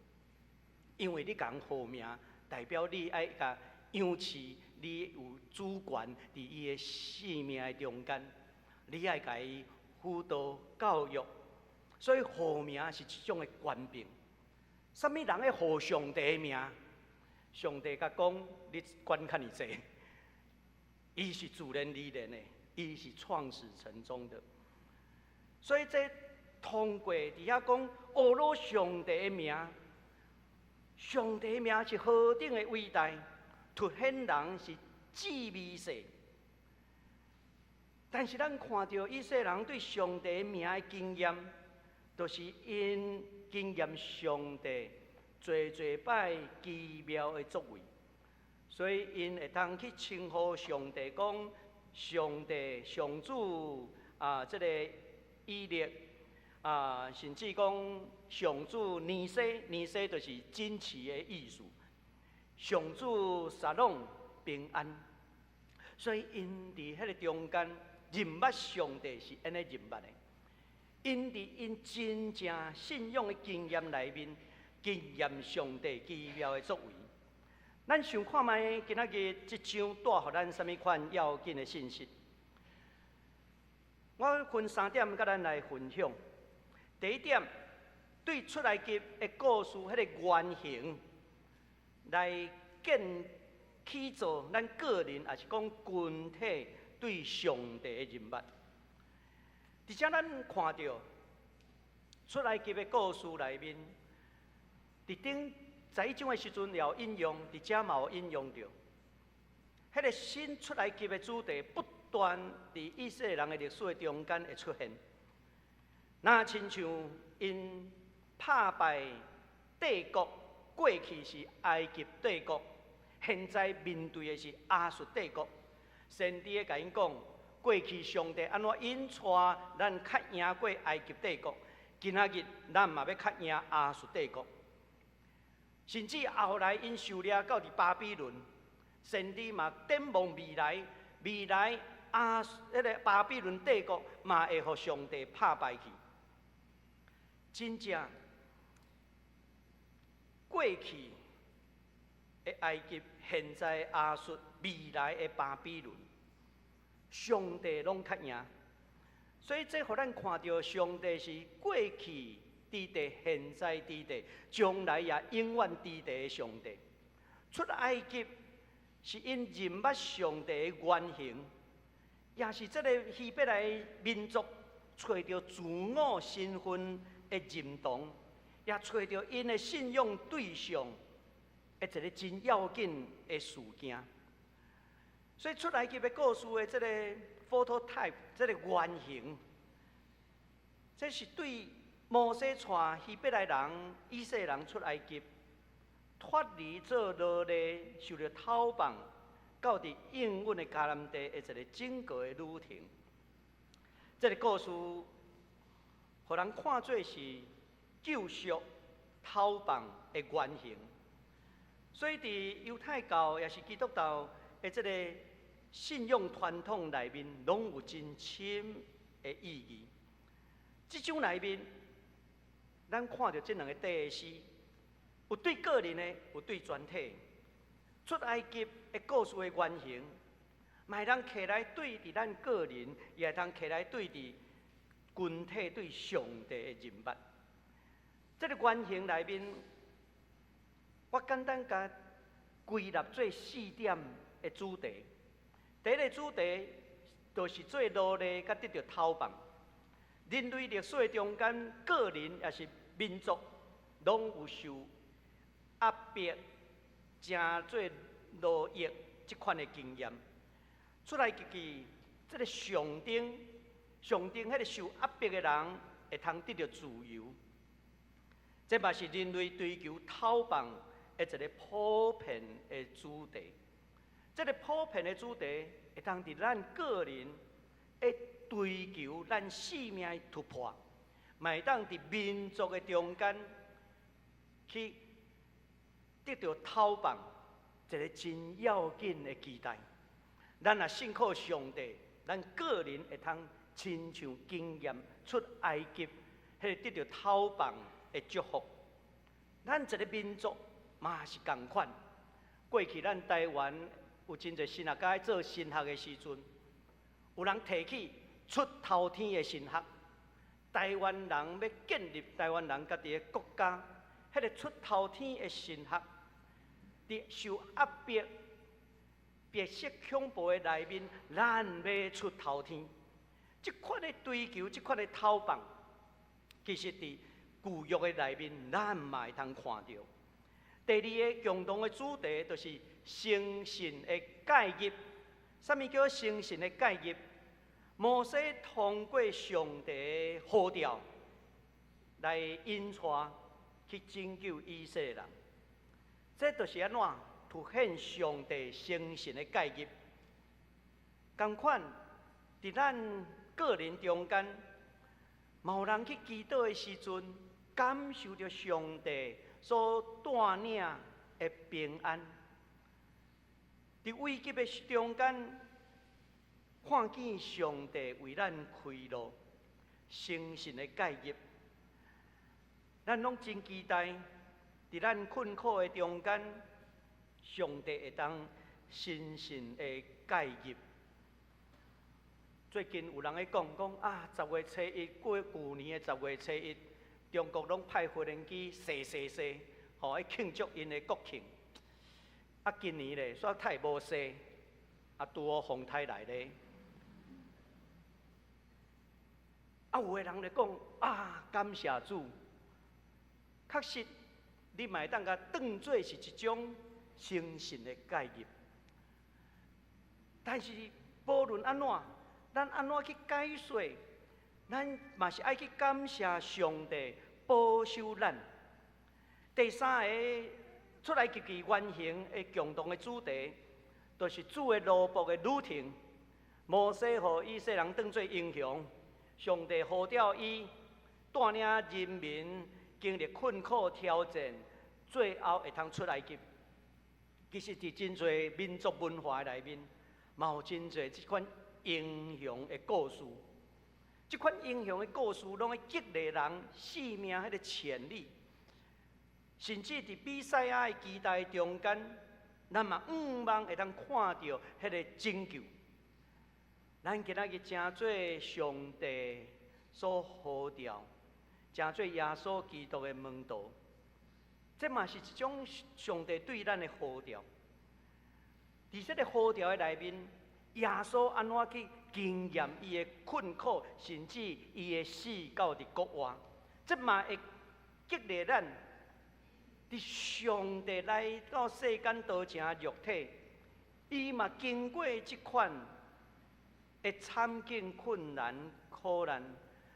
因为你共呼名，代表你爱甲养饲。你有主权伫伊的生命的中间，你爱甲伊辅导教育，所以呼名是一种的权柄。啥物人会呼上帝的名？上帝甲讲，你管较尔济，伊是自然而然的，伊是创始成终的。所以这通过伫遐讲，学罗上帝的名，上帝的名是何等的伟大！凸显人是至美色，但是咱看到以色列人对上帝名的经验，都是因经验上帝多摆奇妙的作为，所以因会当去称呼上帝讲上帝、上主啊，这个以勒啊，甚至讲上主尼西，尼西就是真奇的意思。上主撒拢平安，所以因伫迄个中间认捌上帝是安尼认捌的。因伫因真正信仰的经验内面，经验上帝奇妙的作为。咱想看卖今仔日即章带予咱什么款要紧的信息？我分3点甲咱来分享。第一点，对出埃及的故事迄个原型。来建起造咱个人，也是讲群体对上帝的认捌。而且咱看到出埃及的故事内面，伫顶在迄种的时阵有引用，伫遮嘛有引用着。迄个新出埃及的主题不断伫以色列人的历史的中间会出现。那亲像因打败帝国。过去是埃及帝国，现在面对的是亚述帝国。先知咧甲因讲，过去上帝安怎引带咱较赢过埃及帝国，今仔日咱嘛要较赢亚述帝国。甚至后来因受掠到伫巴比伦，先知嘛展望未来，未来迄个巴比伦帝国嘛会互上帝打败去。真正。过去埃及，现在亚述，未来的巴比伦，上帝拢较赢。所以这互咱看到，上帝是过去伫地，现在伫地，将来也永远伫地的上帝。出埃及是因认捌上帝的原形，也是这个希伯来民族找到自我身份的认同，也找到因的信仰对象的一个真要紧的事件。所以出埃及的故事的这个 phototype， 这个原型，这是对摩西带希伯来人、以色列人出埃及，脱离做奴隶、受到讨棒，到伫应允的迦南地的一个整个的旅程。这个故事，互人看做是救赎、讨棒的原型。所以伫犹太教也是基督教的这个信仰传统内面，拢有真深的意义。这种内面，咱看到这两个地诗，有对个人的，有对全体。出埃及的故事的原型，嘛会当摕来对伫咱个人，也会当摕来对伫群体对上帝的认捌。这个原型内面，我简单甲归纳做4点的主题。第一个主题就是做奴隶，甲得到讨棒。人类历史中间，个人也是民族，拢有受压迫、正做奴役这款的经验。出来记，这个上顶迄个受压迫的人，会通得到自由。这嘛是人类追求讨棒的一个普遍的主题。这个普遍的主题，会当伫咱个人的追求咱生命的突破，嘛会当伫民族的中间去得到讨棒，一个真要紧的期待。咱也信靠上帝，咱个人会通亲像经验出埃及，迄个得到讨棒的祝福。咱一个民族嘛是同款。过去咱台湾有真侪神学家做神学的时阵，有人提起出头天的神学，台湾人要建立台湾人家己的国家，迄个出头天的神学，伫受压迫、白色恐怖的内面，咱要出头天。这款的追求，这款的讨棒，其实伫旧约的内面，咱嘛会通看到。第二个共同的主题，就是诚信的介入。什么叫诚信的介入？摩西通过上帝的呼召，来引带去拯救以色列人。这就是安怎凸显上帝诚信的介入。同款，伫咱个人中间，嘛有人去祈祷的时阵，感受到上帝所带领的平安。伫危急的中间，看见上帝为咱开路，诚信的介入。咱拢真期待，伫咱困苦的中间，上帝会当诚信的介入。最近有人在讲啊，10月初1过去年的10月初1，中国拢派无人机射，吼，来庆祝因的国庆。啊，今年咧煞太无射，啊，拄好风台来咧。啊，有个人咧讲啊，感谢主，确实，你嘛会当甲当作是一种诚信的介入。但是，无论安怎，咱安怎去解说，咱嘛是爱去感谢上帝保守咱。第三个出来及其原型的共同的主题，就是主的奴仆的旅程。摩西和以色列人当作英雄，上帝呼召伊带领人民经历困苦挑战，最后会通出埃及。其实，伫真侪民族文化内面，嘛有真侪这款英雄的故事。这款英雄的故事，拢会激励人生命迄个潜力。甚至伫比赛亚的期待中间，咱嘛望会当看到迄个拯救。咱今仔日真做上帝所呼召，真做耶稣基督的门徒，这嘛是一种上帝对咱的呼召。伫这个呼召的内面，耶稣安怎去经验伊的困苦，甚至伊的死到伫国外，这嘛会激励咱。伫上帝来到世间道成肉体，伊嘛经过即款的惨境、困难、苦难，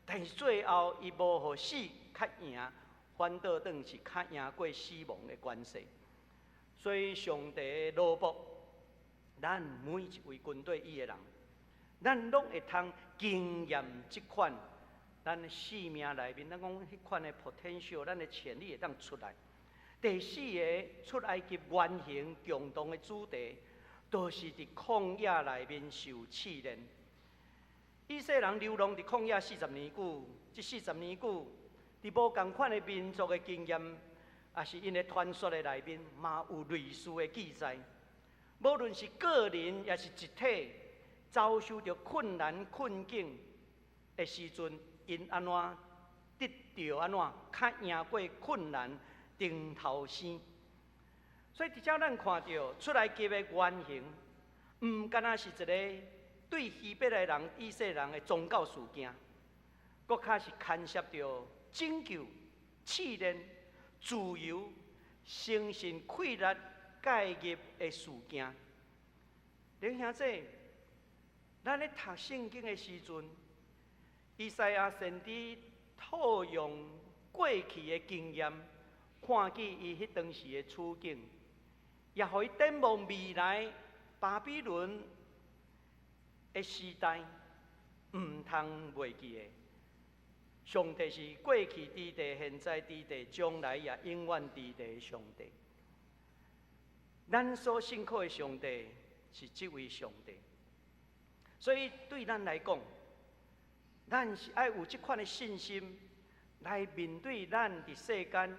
但是最后伊无互死较赢，反倒当是较赢过死亡的关系。所以上帝的罗卜，咱每一位军队伊的人，咱拢会通经验即款咱的生命内面，咱讲迄款的 potential， 咱的潜力会当出来。第四个出埃及原型共同的主题，都是伫旷野内面受试炼。以色列人流浪伫旷野40年久，这40年久，伫无共款的民族的经验，也是因的传说的内面，嘛有类似的记载。无论是个人也是集体，遭受着困难困境的时阵，因安怎得到安怎较赢过困难？顶头生，所以伫遮咱看到出埃及的原型，毋敢若是一个对希伯来人、以色列人的宗教事件，搁较是牵涉到拯救、试炼、自由、诚信、溃烂、介入的事件。弟兄兄弟，咱咧读圣经的时阵，以赛亚先知套用过去的经验。看见伊迄当时的处境，也互伊展望未来巴比伦的时代，毋通袂记的。上帝是过去伫地、现在伫地、将来也永远伫地的上帝。咱所信靠的上帝是这位上帝，所以对咱来讲，咱是爱有这款的信心来面对咱伫世间。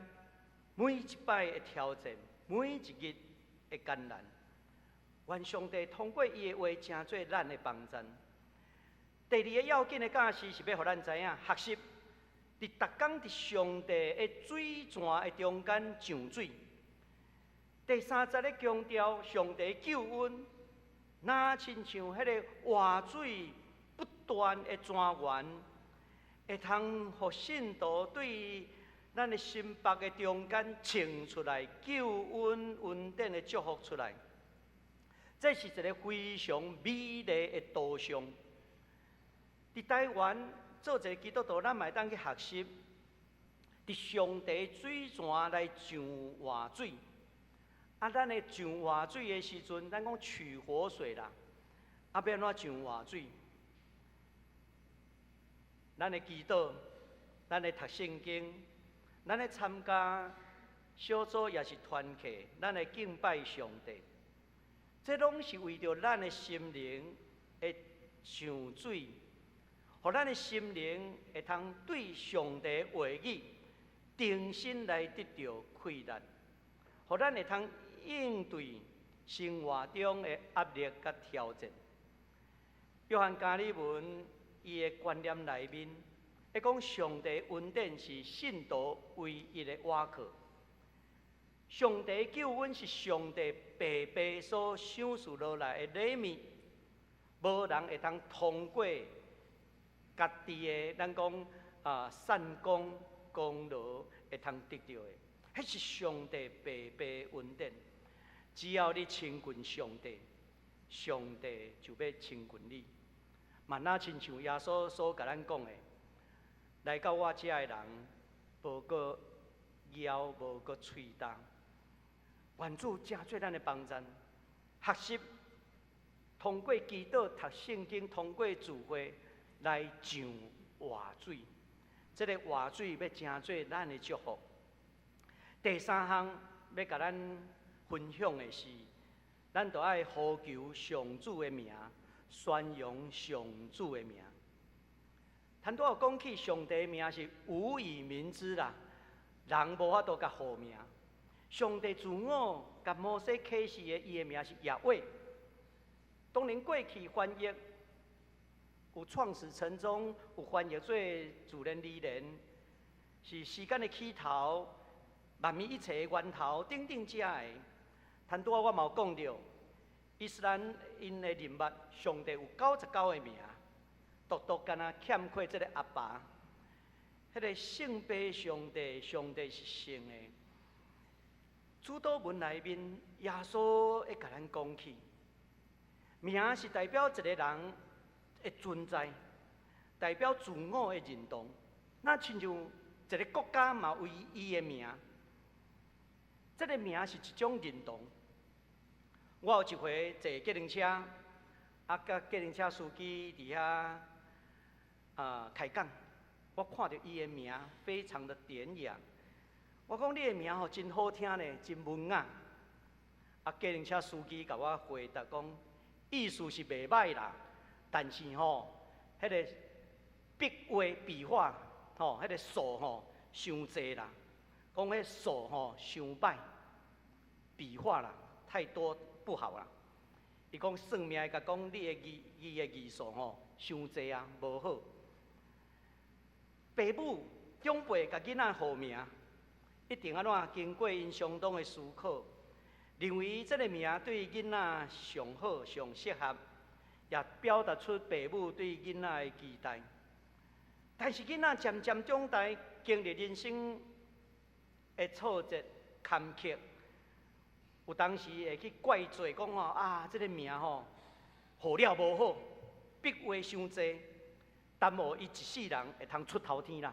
每一摆的挑战，每一日的艰难，愿上帝通过伊的话，成做咱的帮助。第二个要紧的教示是要互咱知影，学习伫逐工伫上帝的水泉的中间上水。第30个强调上帝救恩，那亲像迄个活水不断的泉源，会通互信徒对。咱的心腹的中间呈出来救恩恩典的祝福出来，这是一个非常美丽的图像。伫台湾做一个基督徒，咱嘛当去学习，伫上帝水泉来上活水。啊，咱的上活水的时阵，咱讲取活水啦，啊，要安怎上活水？咱的祈祷，咱的读圣经。咱咧参加小组也是团契，咱来敬拜上帝，这拢是为着咱的心灵会上水，互咱的心灵会通对上帝话语定心来得到溃烂，互咱会通应对生活中的压力甲挑战。约翰加里文伊的观念内面。会讲上帝恩典是信徒唯一的倚靠，上帝救恩是上帝白白所赏赐落来的礼物，无人会通通过家己的咱讲善功功劳会通得到的，迄是上帝白白恩典。只要你亲近上帝，上帝就要亲近你。嘛那亲像耶稣所甲咱讲的。来到我遮的人，无过枵，无过喙重。愿主真做咱的帮助，学习通过祈祷、读圣经，通过智慧来上活水。这个活水要真做咱的祝福。第三项要甲咱分享的是，咱就爱呼求上主的名，宣扬上主的名。很多有讲起上帝的名是无以名之啦，人无法度甲号名。上帝自我甲摩西启示的伊的名是亚伟。当然过去翻译有创始成终，有翻译做自然而然，是时间的起头，万物一切的源头，等等遮的。但拄仔我嘛有讲到，伊斯兰因的认捌上帝有99个名，独独敢若欠缺这个阿爸，迄个圣父上帝，上帝是圣的。主祷文内面，耶稣会甲咱讲起，名是代表一个人的存在，代表自我的认同。那亲像一个国家嘛为伊的名，这个名是一种认同。我有一回坐计程车，甲计程车司机伫遐开讲，我看到伊的名非常的典雅。我讲你的名吼真好听呢，真文雅。计程车司机甲我回答讲，意思是袂歹啦，但是吼，迄个笔画笔画吼，迄个数吼伤济啦，讲迄数吼伤歹，笔画啦太多不好啦。伊讲算命的甲讲你的字数吼伤济啊，无好。父母长辈甲囡仔号名，一定安怎经过因相当的思考，认为这个名对囡仔上好、上适合，也表达出父母对囡仔的期待。但是囡仔渐渐长大，经历人生的挫折、坎坷，有当时会去怪罪讲这个名号了无好，笔画伤济，耽误伊一世人会通出头天啦。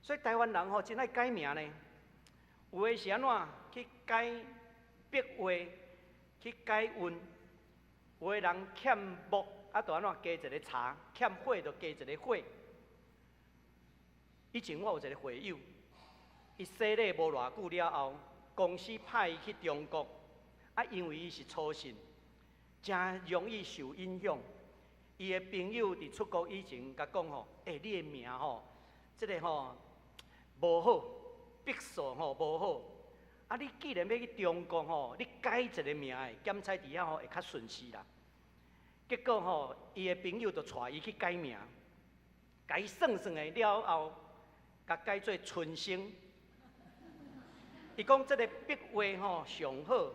所以台湾人真爱改名呢，有的是安怎去改笔画，去改韵；有的人欠木，就安怎加一个茶；欠火就加一个火。以前我有一个会友，伊洗礼无偌久了后，公司派伊去中国，因为伊是初信，真容易受影响。伊的朋友伫出国以前甲讲你的名这个无好，笔数无好。你既然要去中国你改一个名的，检查底下会较顺势啦。结果伊的朋友就带伊去改名，甲伊算算的了后，甲改做春生。伊讲这个笔画上好。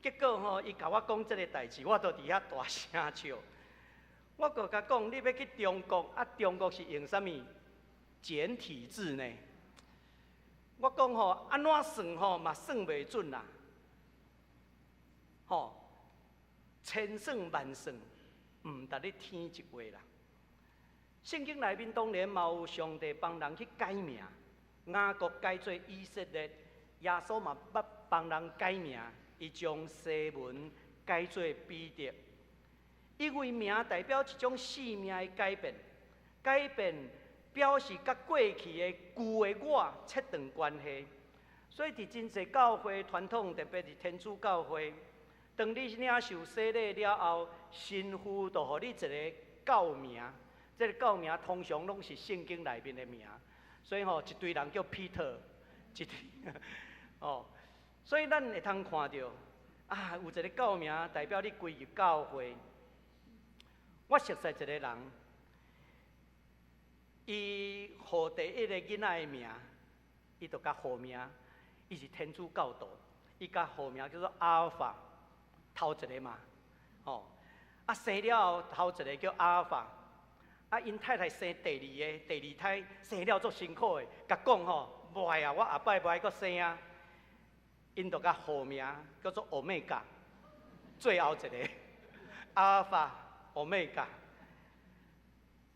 结果伊甲我讲这个代志，我都伫遐大声笑。我阁甲讲，你要去中国，中国是用啥物简体字呢？我讲安怎算嘛算袂准啦。千算万算，毋值你天一话啦。圣经内面当然嘛有上帝帮人去改名，雅各改做以色列，耶稣嘛捌帮人改名。伊将西文改做彼得，因为名代表一种生命的改变，改变表示甲过去的旧的我切断关系。所以伫真侪教会传统，特别是天主教会，当你领受洗礼了后，神父就予你一个教名，这个教名通常拢是圣经内面的名，所以一堆人叫 Peter， 一堆所以咱会通看到有一个教名代表你归入教会。我熟悉一个人，伊号第一个囡仔的名，伊就甲号名，伊是天主教徒，伊甲号名叫做阿尔法，头一个嘛，生了后头一个叫阿尔法，因太太生第二胎生了足辛苦的，甲讲无爱啊，我后摆无爱阁生啊。因就甲号名叫做欧米伽，最后一个阿尔法、欧米伽，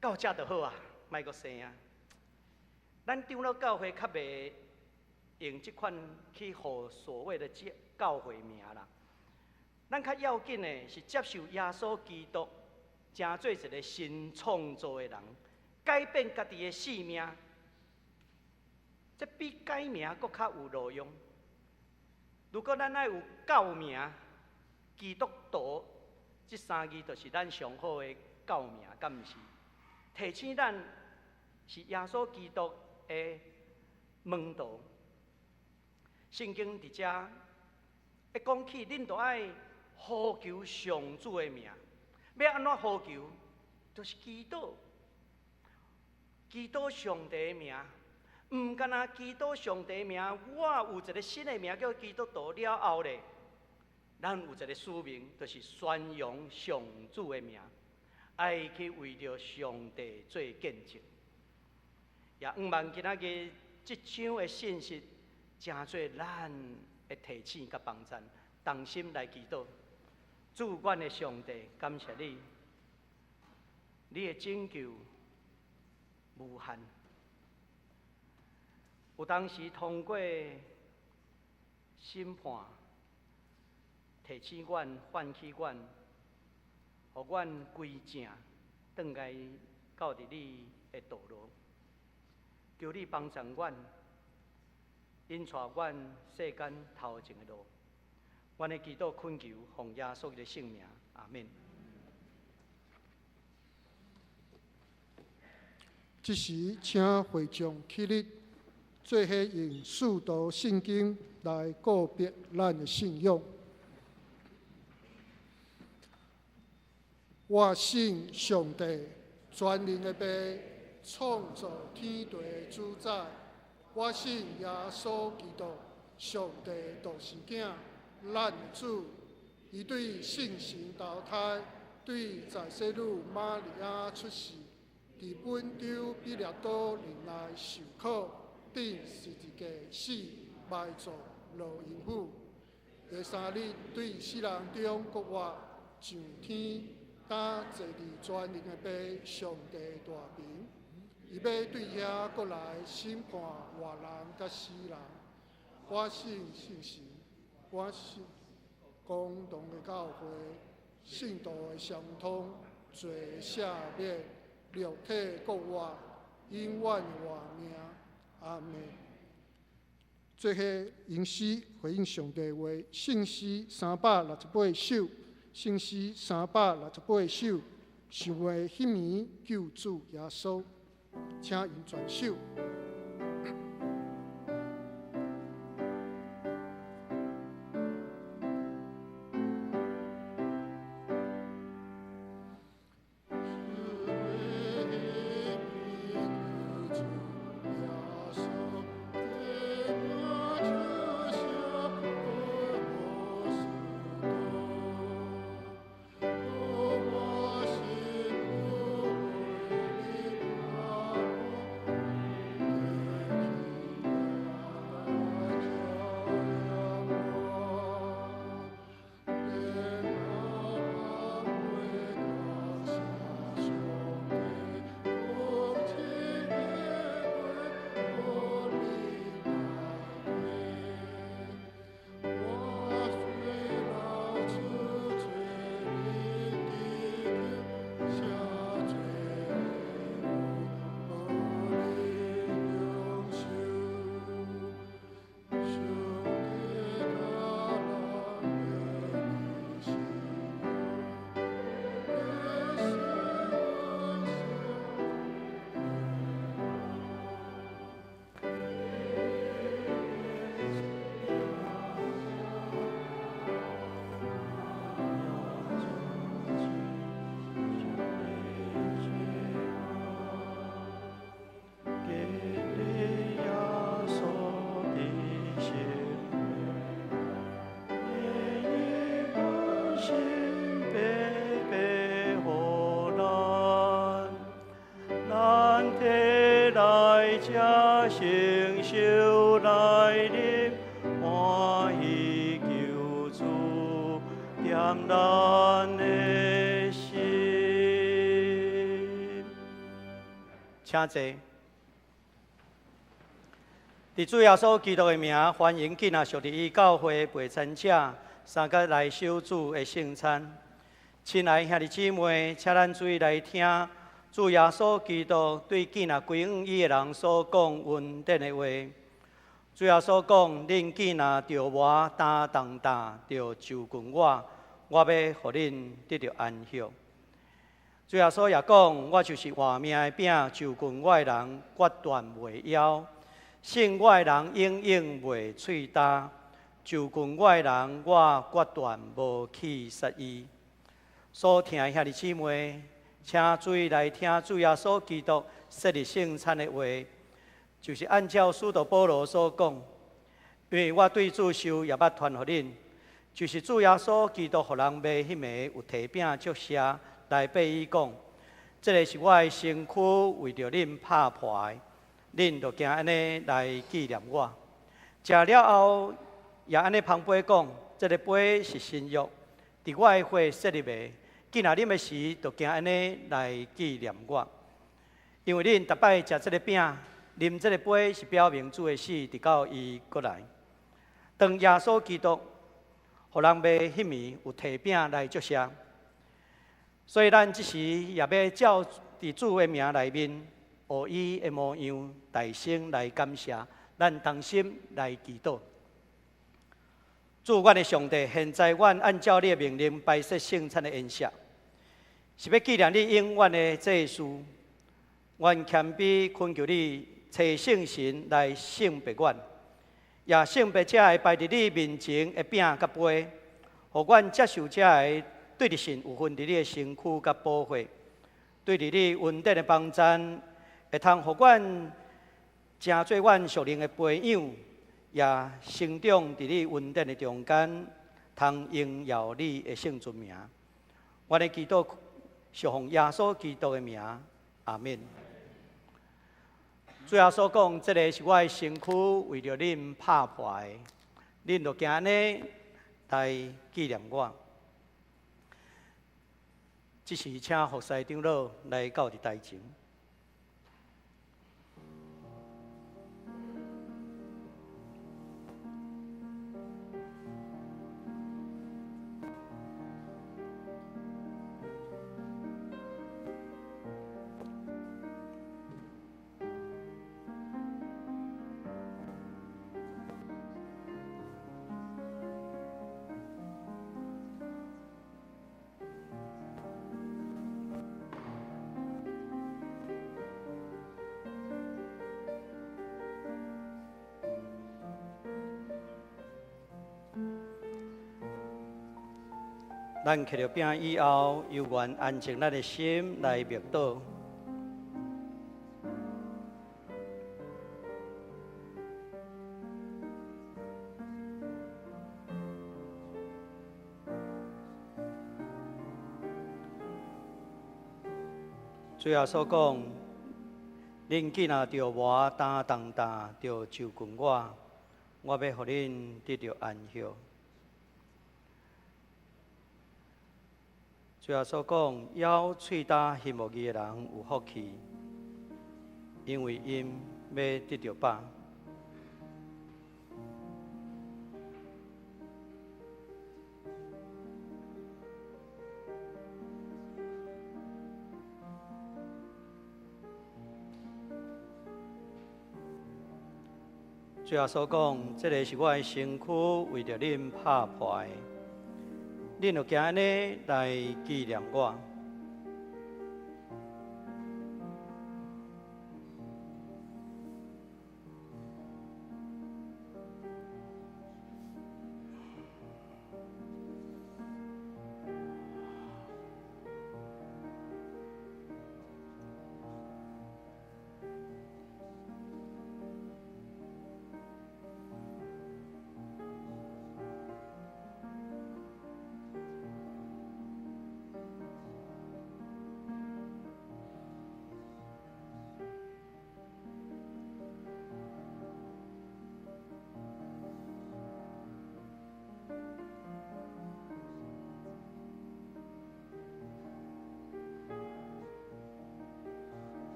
到这就好啊，莫阁生啊。咱长老教会较袂用这款去号所谓的教会名啦。咱较要紧的是接受耶稣基督，成做一个新创造的人，改变家己的性命。这比改名阁较有路用。如果咱爱有教名，基督徒这三字就是咱上好的教名，敢毋是？提醒咱是耶稣基督的门徒。圣经伫遮会讲起，恁都爱呼求上主的名。要安怎呼求？就是祈祷，祈祷上帝的名。唔干那祈祷上帝的名，我有一个新的名叫基督徒了后咧，咱有一个使命，就是宣扬上主的名，爱去为着上帝做见证。也毋望今仔日即场的信息，真做咱会提醒甲帮助，同心来祈祷。主管的上帝，感谢你，你的拯救无限。有当时通过审判，提醒阮、唤起阮，互阮归正，转来到伫你的道路。求你帮助阮，引带阮世间头前的路。阮的祈祷恳求，奉耶稣的圣名，阿门。这时，请会众起立，做伙用四道圣经来告别咱的信仰。我信上帝，全能的爸，创造天地的主宰。我信耶稣基督，上帝独生囝，咱的主。伊对圣神投胎，对在世女玛利亚出世，伫本州比列岛林内受苦，顶十字架死，埋葬落阴府。第三日对死人中国活，上天，担坐伫全能的爸上帝大名。伊要对遐国来审判活人甲死人。我信圣神，我信共同的教会，信徒的相通，罪赦免，肉体国活，永远活命。阿门。最后吟诗回应上帝话，圣诗368首，圣诗368首，想为迄暝救主耶稣，请吟全首。承受来临，欢喜救主点咱的心。请坐。伫主耶稣基督的名，欢迎今仔属伫伊教会陪餐者三甲来守主的圣餐。亲爱兄弟姊妹，请咱注意来听主耶稣基督对今仔归向伊的人所讲恩典的话。主耶稣讲：恁今仔着我担重担，着就近我，我要互恁得到安息。主耶稣也讲：我就是活命的饼，就近我的人决断袂枵。信我的人永远袂喙焦，就近我的人，我决断无去杀伊。所听兄弟姊妹，请注意来听主耶稣基督设立圣餐的话，就是按照使徒保罗所讲，因为我对主受也捌传予恁，就是主耶稣基督互人卖迄暝有提饼祝谢来背伊讲，这个是我的身躯为着恁拍破的，恁就惊安尼来纪念我。食了后，也安尼旁杯讲，这个杯是新约，伫我的血设立的。今仔啉的时，就惊安尼来纪念我，因为恁逐摆食这个饼、啉这个杯，是表明主的死，直到伊过来。当耶稣基督，互人卖迄暝有提饼来祝谢，所以咱即时也要照伫主的名内面，学伊的模样，大声来感谢，咱同心来祈祷。主，阮的上帝，现在阮按照你的命令摆设圣餐的宴席。是要纪念你永远的祭事，阮谦卑恳求你找圣神来圣别阮，也圣别者会摆伫你面前的饼甲杯，互阮接受者的对着神有份伫你的身躯甲保护，对着你恩典的帮赞，会通互阮成做阮属灵的培养，也成长伫你恩典的中间，通荣耀你的圣尊名。阮的祈祷。是奉耶稣基督的名，阿免。主耶稣讲，这个是我的身躯，为着恁拍破的，恁就惊安尼来纪念我。这时，请服侍长老来到伫台前。咱摕着饼以后，犹原安静咱的心来默祷。主耶稣讲，恁既若着我担重担，着就近我，我要互恁得着安息。主耶稣讲，咬喙焦翕目字的人有福气，因为因要得着饱。主耶稣讲，这个是我的身躯，为着恁拍破的。恁就惊安尼来纪念我。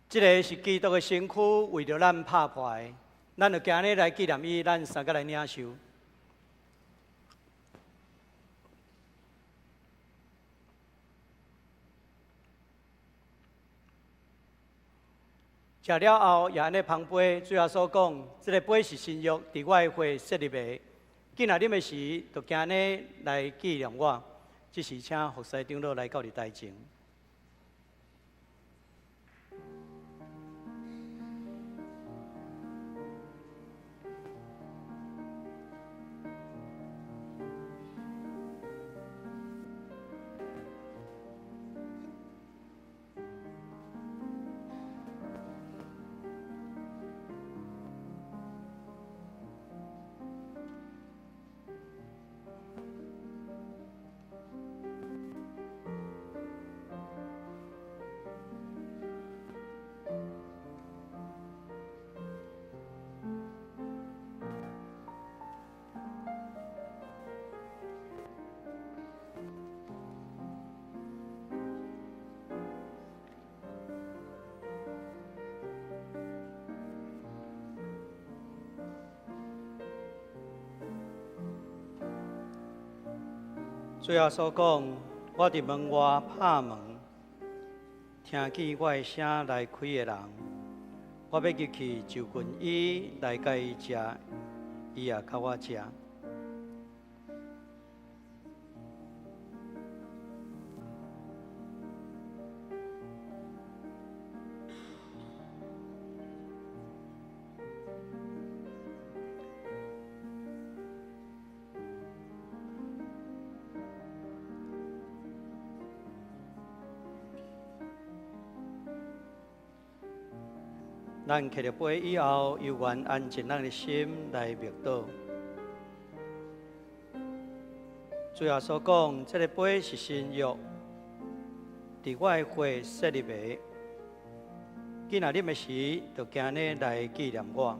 这个是基督的身躯为着咱拍破的，咱就今日来纪念伊，咱三个来领受。食了后，也安尼捧杯，最后所讲，这个杯是新约，伫我的血设立的。今仔啉的时，就今日来纪念我。这是请服侍长老来到你台前。最后所讲，我伫门外拍门，听见我的声来开的人，我要入去就近伊来甲伊食，伊也甲我食。咱摕着杯以后，犹原安静咱的心来默祷。最后所讲，这个杯是新约，伫我的血设立的。今仔日的时，就今日来纪念我。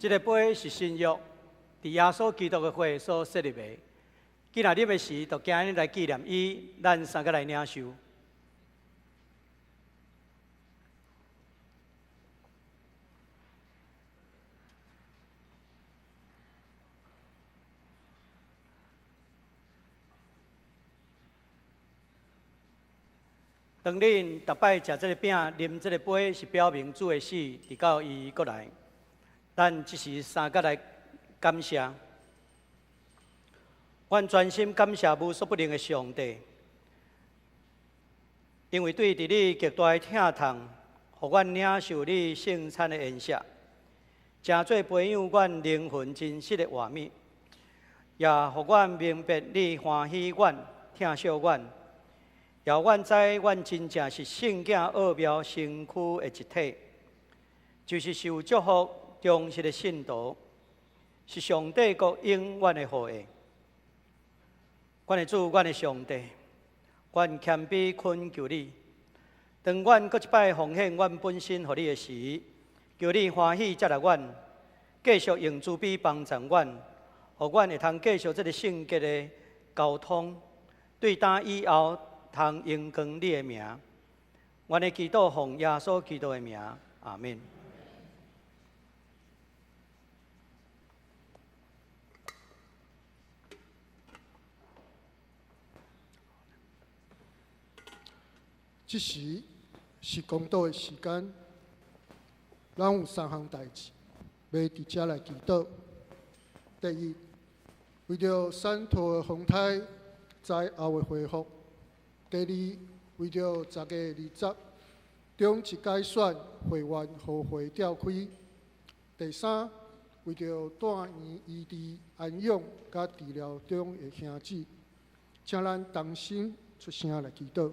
这个杯是新约，伫耶稣基督的血所设立的。今仔日的时，就今日来纪念伊，咱三个来领受。当恁逐摆食这个饼、啉这个杯，是表明主的死，直到伊过来。咱即时三个来感谢。阮全心感谢无所不能的上帝，因为对伫你极大的疼痛，互阮领受你圣餐的恩赦，诚做培养阮灵魂真实的画面，也互阮明白你欢喜阮、疼惜阮，也阮知阮真正是圣囝奥妙身躯的一体，就是受祝福忠实的信徒，是上帝国永远的后裔。阮的主，阮的上帝，阮谦卑恳求你，当阮搁一摆奉献阮本身予你的时，求你欢喜接纳阮，继续用慈悲帮助阮，互阮会通继续这个圣洁的交通，对当以后通荣光你的名。阮的祈祷奉耶稣基督的名，阿们。这时是公道的时间，咱有3项代志要伫遮来祈祷。第一，为着山土的风台灾后的恢复；第二，为着10月20中一改选会员互会召开；第三，为着住院医治安养甲治疗中的兄姊，请咱同心出声来祈祷。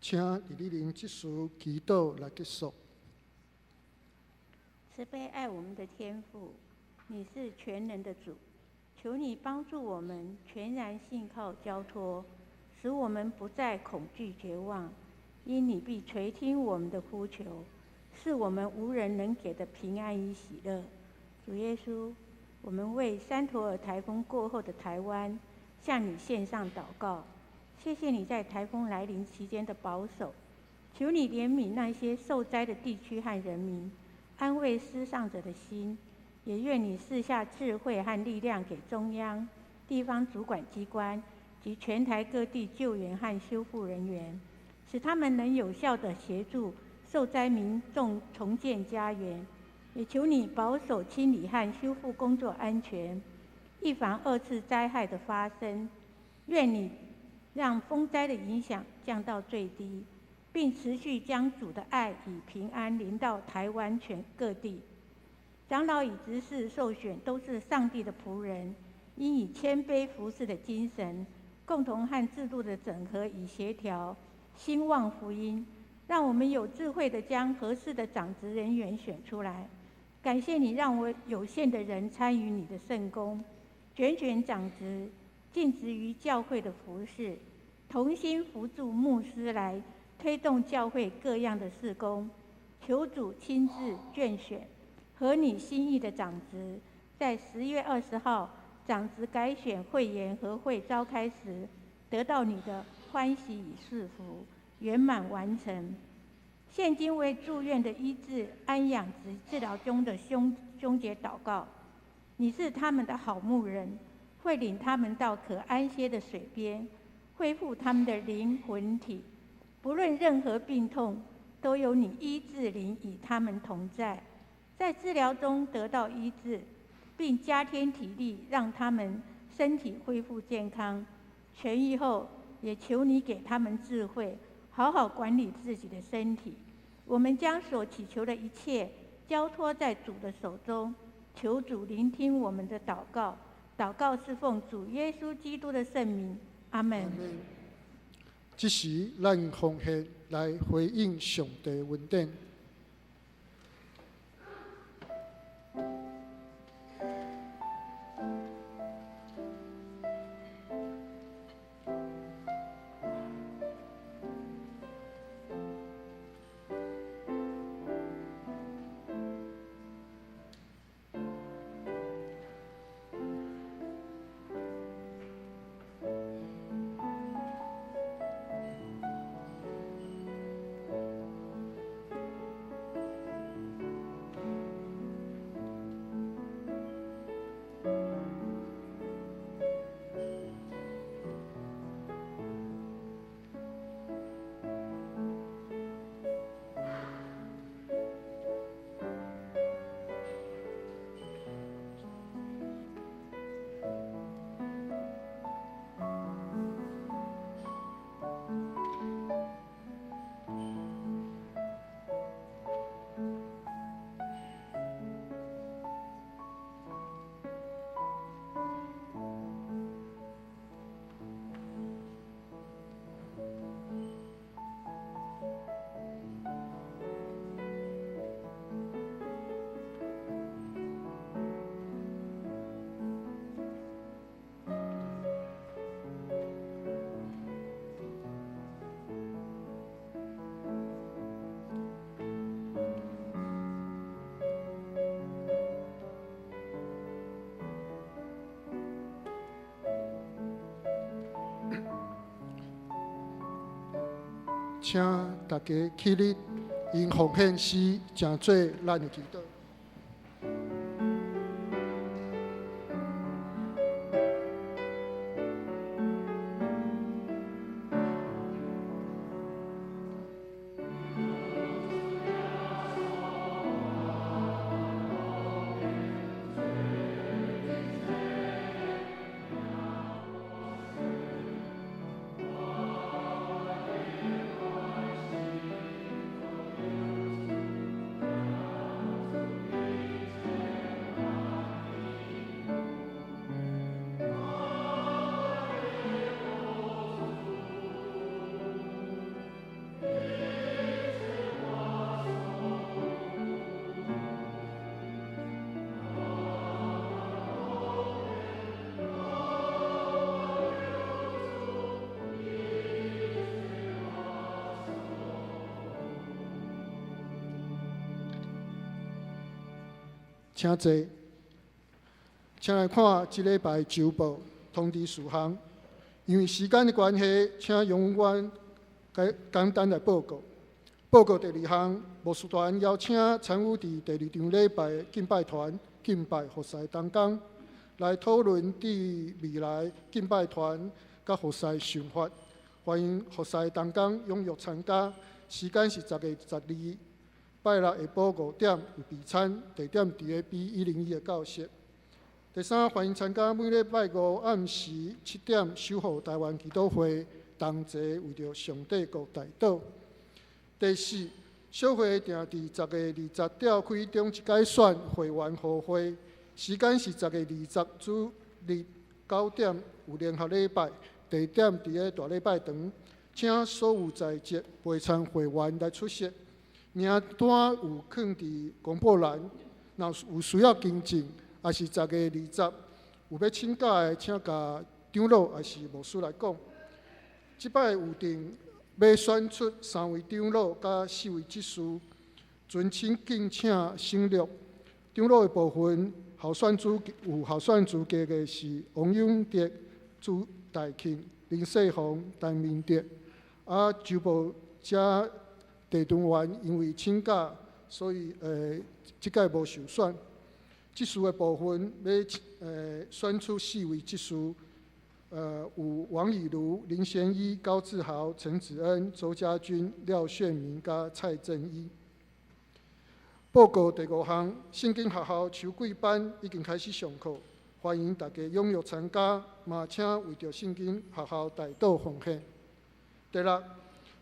请伫你灵即时祈祷来结束。慈悲爱我们的天父，你是全能的主，求你帮助我们全然信靠交托，使我们不再恐惧绝望，因你必垂听我们的呼求，是我们无人能给的平安与喜乐。主耶稣，我们为山陀尔台风过后的台湾向你献上祷告。谢谢你在台风来临期间的保守，求你怜悯那些受灾的地区和人民，安慰失丧者的心，也愿你赐下智慧和力量给中央、地方主管机关及全台各地救援和修复人员，使他们能有效地协助受灾民众重建家园。也求你保守清理和修复工作安全，预防2次灾害的发生。愿你让风灾的影响降到最低，并持续将主的爱与平安临到台湾全各地。长老与执事受选都是上帝的仆人，应以谦卑服侍的精神，共同和制度的整合与协调，兴旺福音，让我们有智慧地将合适的长职人员选出来。感谢你让我有限的人参与你的圣工，卷长职，尽职于教会的服事，同心扶助牧师来推动教会各样的事工。求主亲自眷选合你心意的长职，在10月20号长职改选会员和会召开时，得到你的欢喜与赐福，圆满完成。现今为住院的医治、安养及治疗中的兄姐祷告，你是他们的好牧人，会领他们到可安歇的水边，恢复他们的灵魂体。不论任何病痛，都有你医治灵与他们同在，在治疗中得到医治，并加添体力，让他们身体恢复健康。痊愈后，也求你给他们智慧，好好管理自己的身体。我们将所祈求的一切交托在主的手中，求主聆听我们的祷告。祷告是奉主耶稣基督的圣名，阿门。这时，咱奉献来回应上帝的恩典。请大家起立，因奉献时诚做咱的祈祷。请坐，请来看这礼拜周报通知事项。因为时间的关系，请容我简单来报告。报告第2项，牧师团邀请参与伫第2场礼拜的敬拜团敬拜服侍同工，来讨论对未来敬拜团甲服侍想法。欢迎服侍同工踊跃参加，时间是10月12。拜六下晡5点有备餐，地点伫个 B101的教室。第3，欢迎参加每礼拜5暗时7点守护台湾祈祷会，同齐为着上帝国代祷。第4，小会定伫10月20召开中一改选会员互会，时间是10月20主日9点有联合礼拜，地点伫个大礼拜堂，请所有在籍陪参会员来出席。名单有放伫公布栏，若有需要更正，也是10月20有要请假的，请甲长老也是牧师来讲。即摆有定要选出3位长老甲4位执事，尊请敬请省略。长老的部分，候选资格的是王永德、朱大庆、林世宏、陈明德，周报遮。地团员因为请假，所以即届无受选。执事的部分要选出4位执事，有王以如、林贤一、高志豪、陈子恩、周家军、廖炫明甲蔡正一。报告第5项，圣经学校秋季班已经开始上课，欢迎大家踊跃参加，嘛请为着圣经学校代祷奉献。第六，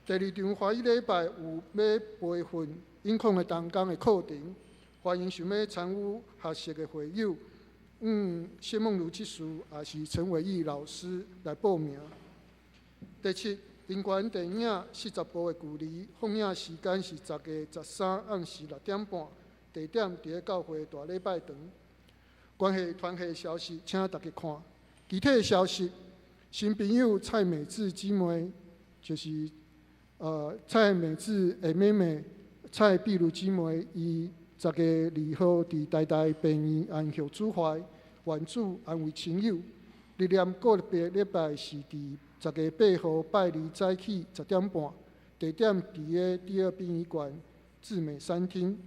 第二场欢喜礼拜有要培训影控的同工的课程，欢迎想要参与学习的会友，谢梦如技师也是陈伟义老师来报名。第七，平权电影40部的距离，放映时间是10月13暗时6点半，地点伫咧教会大礼拜堂。关系团契消息，请大家看。具体的消息，新朋友蔡美智姊妹，就是蔡美智的妹妹蔡碧如姊妹，伊10月2号伫台大病院安享主怀，愿主安慰亲友。历念个别礼拜是伫10月8号拜二早起10点半，地点伫个第二殡仪馆志美餐厅。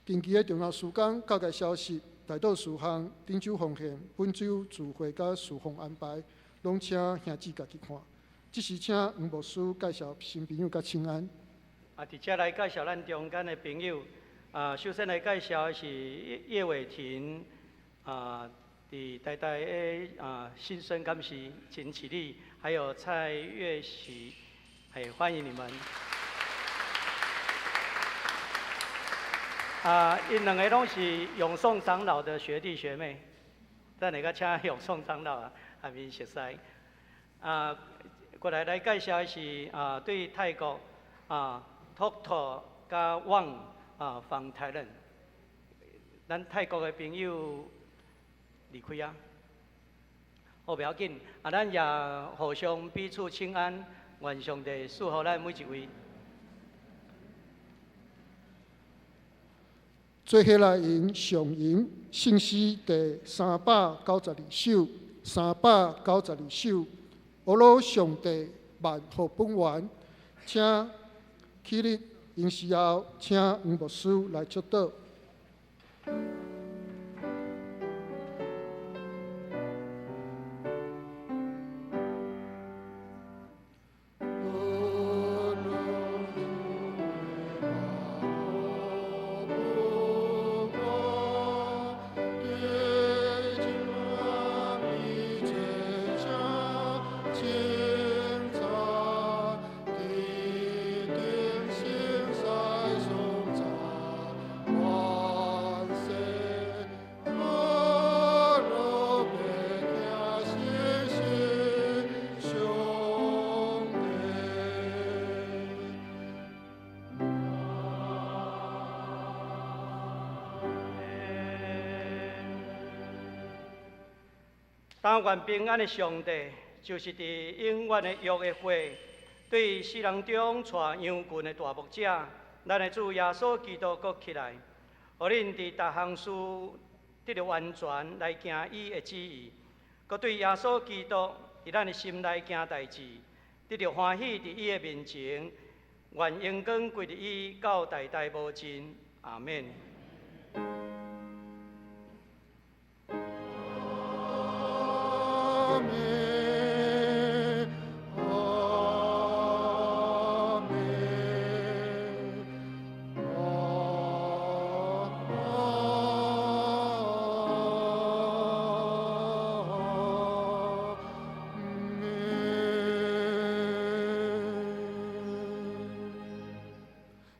近期的重要事件、教界消息、大道事项、顶州奉献、本州聚会甲事奉安排，拢请兄姊家己看。即时请黄牧师介绍新朋友甲请安。伫遮来介绍咱中间的朋友。首先来介绍的是叶伟霆，伫台大的新生干事陈启立，还有蔡月喜，欢迎你们。因两个拢是永颂长老的学弟学妹，咱下个请永颂长老下面熟悉。过来介绍的是对泰国Tokto 甲旺from Thailand， 咱泰国的朋友离开啊，好不要紧，咱也互相彼此请安，愿上帝祝福咱每一位。做伙来吟上吟圣诗第392首，392首。阿罗上帝万福本源，请起立吟诗后，请黄牧师来祝祷。但愿平安的上帝，就是伫永远的约的会，对世人中带羊群的大牧者，咱的主耶稣基督搁起来，互恁伫逐项事得到完全来行伊的旨意，搁对耶稣基督伫咱的心内行代志，得到欢喜伫伊的面前，愿荣光归伫伊到代代无尽。阿免。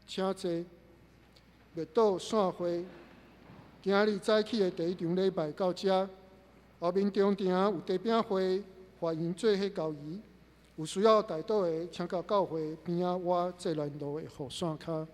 请坐，月岛散会，今日早起的第一场礼拜到这，后面中庭有地饼会，欢迎做伙交易。有需要代祷的，请到教会边仔我这段路的雨伞卡。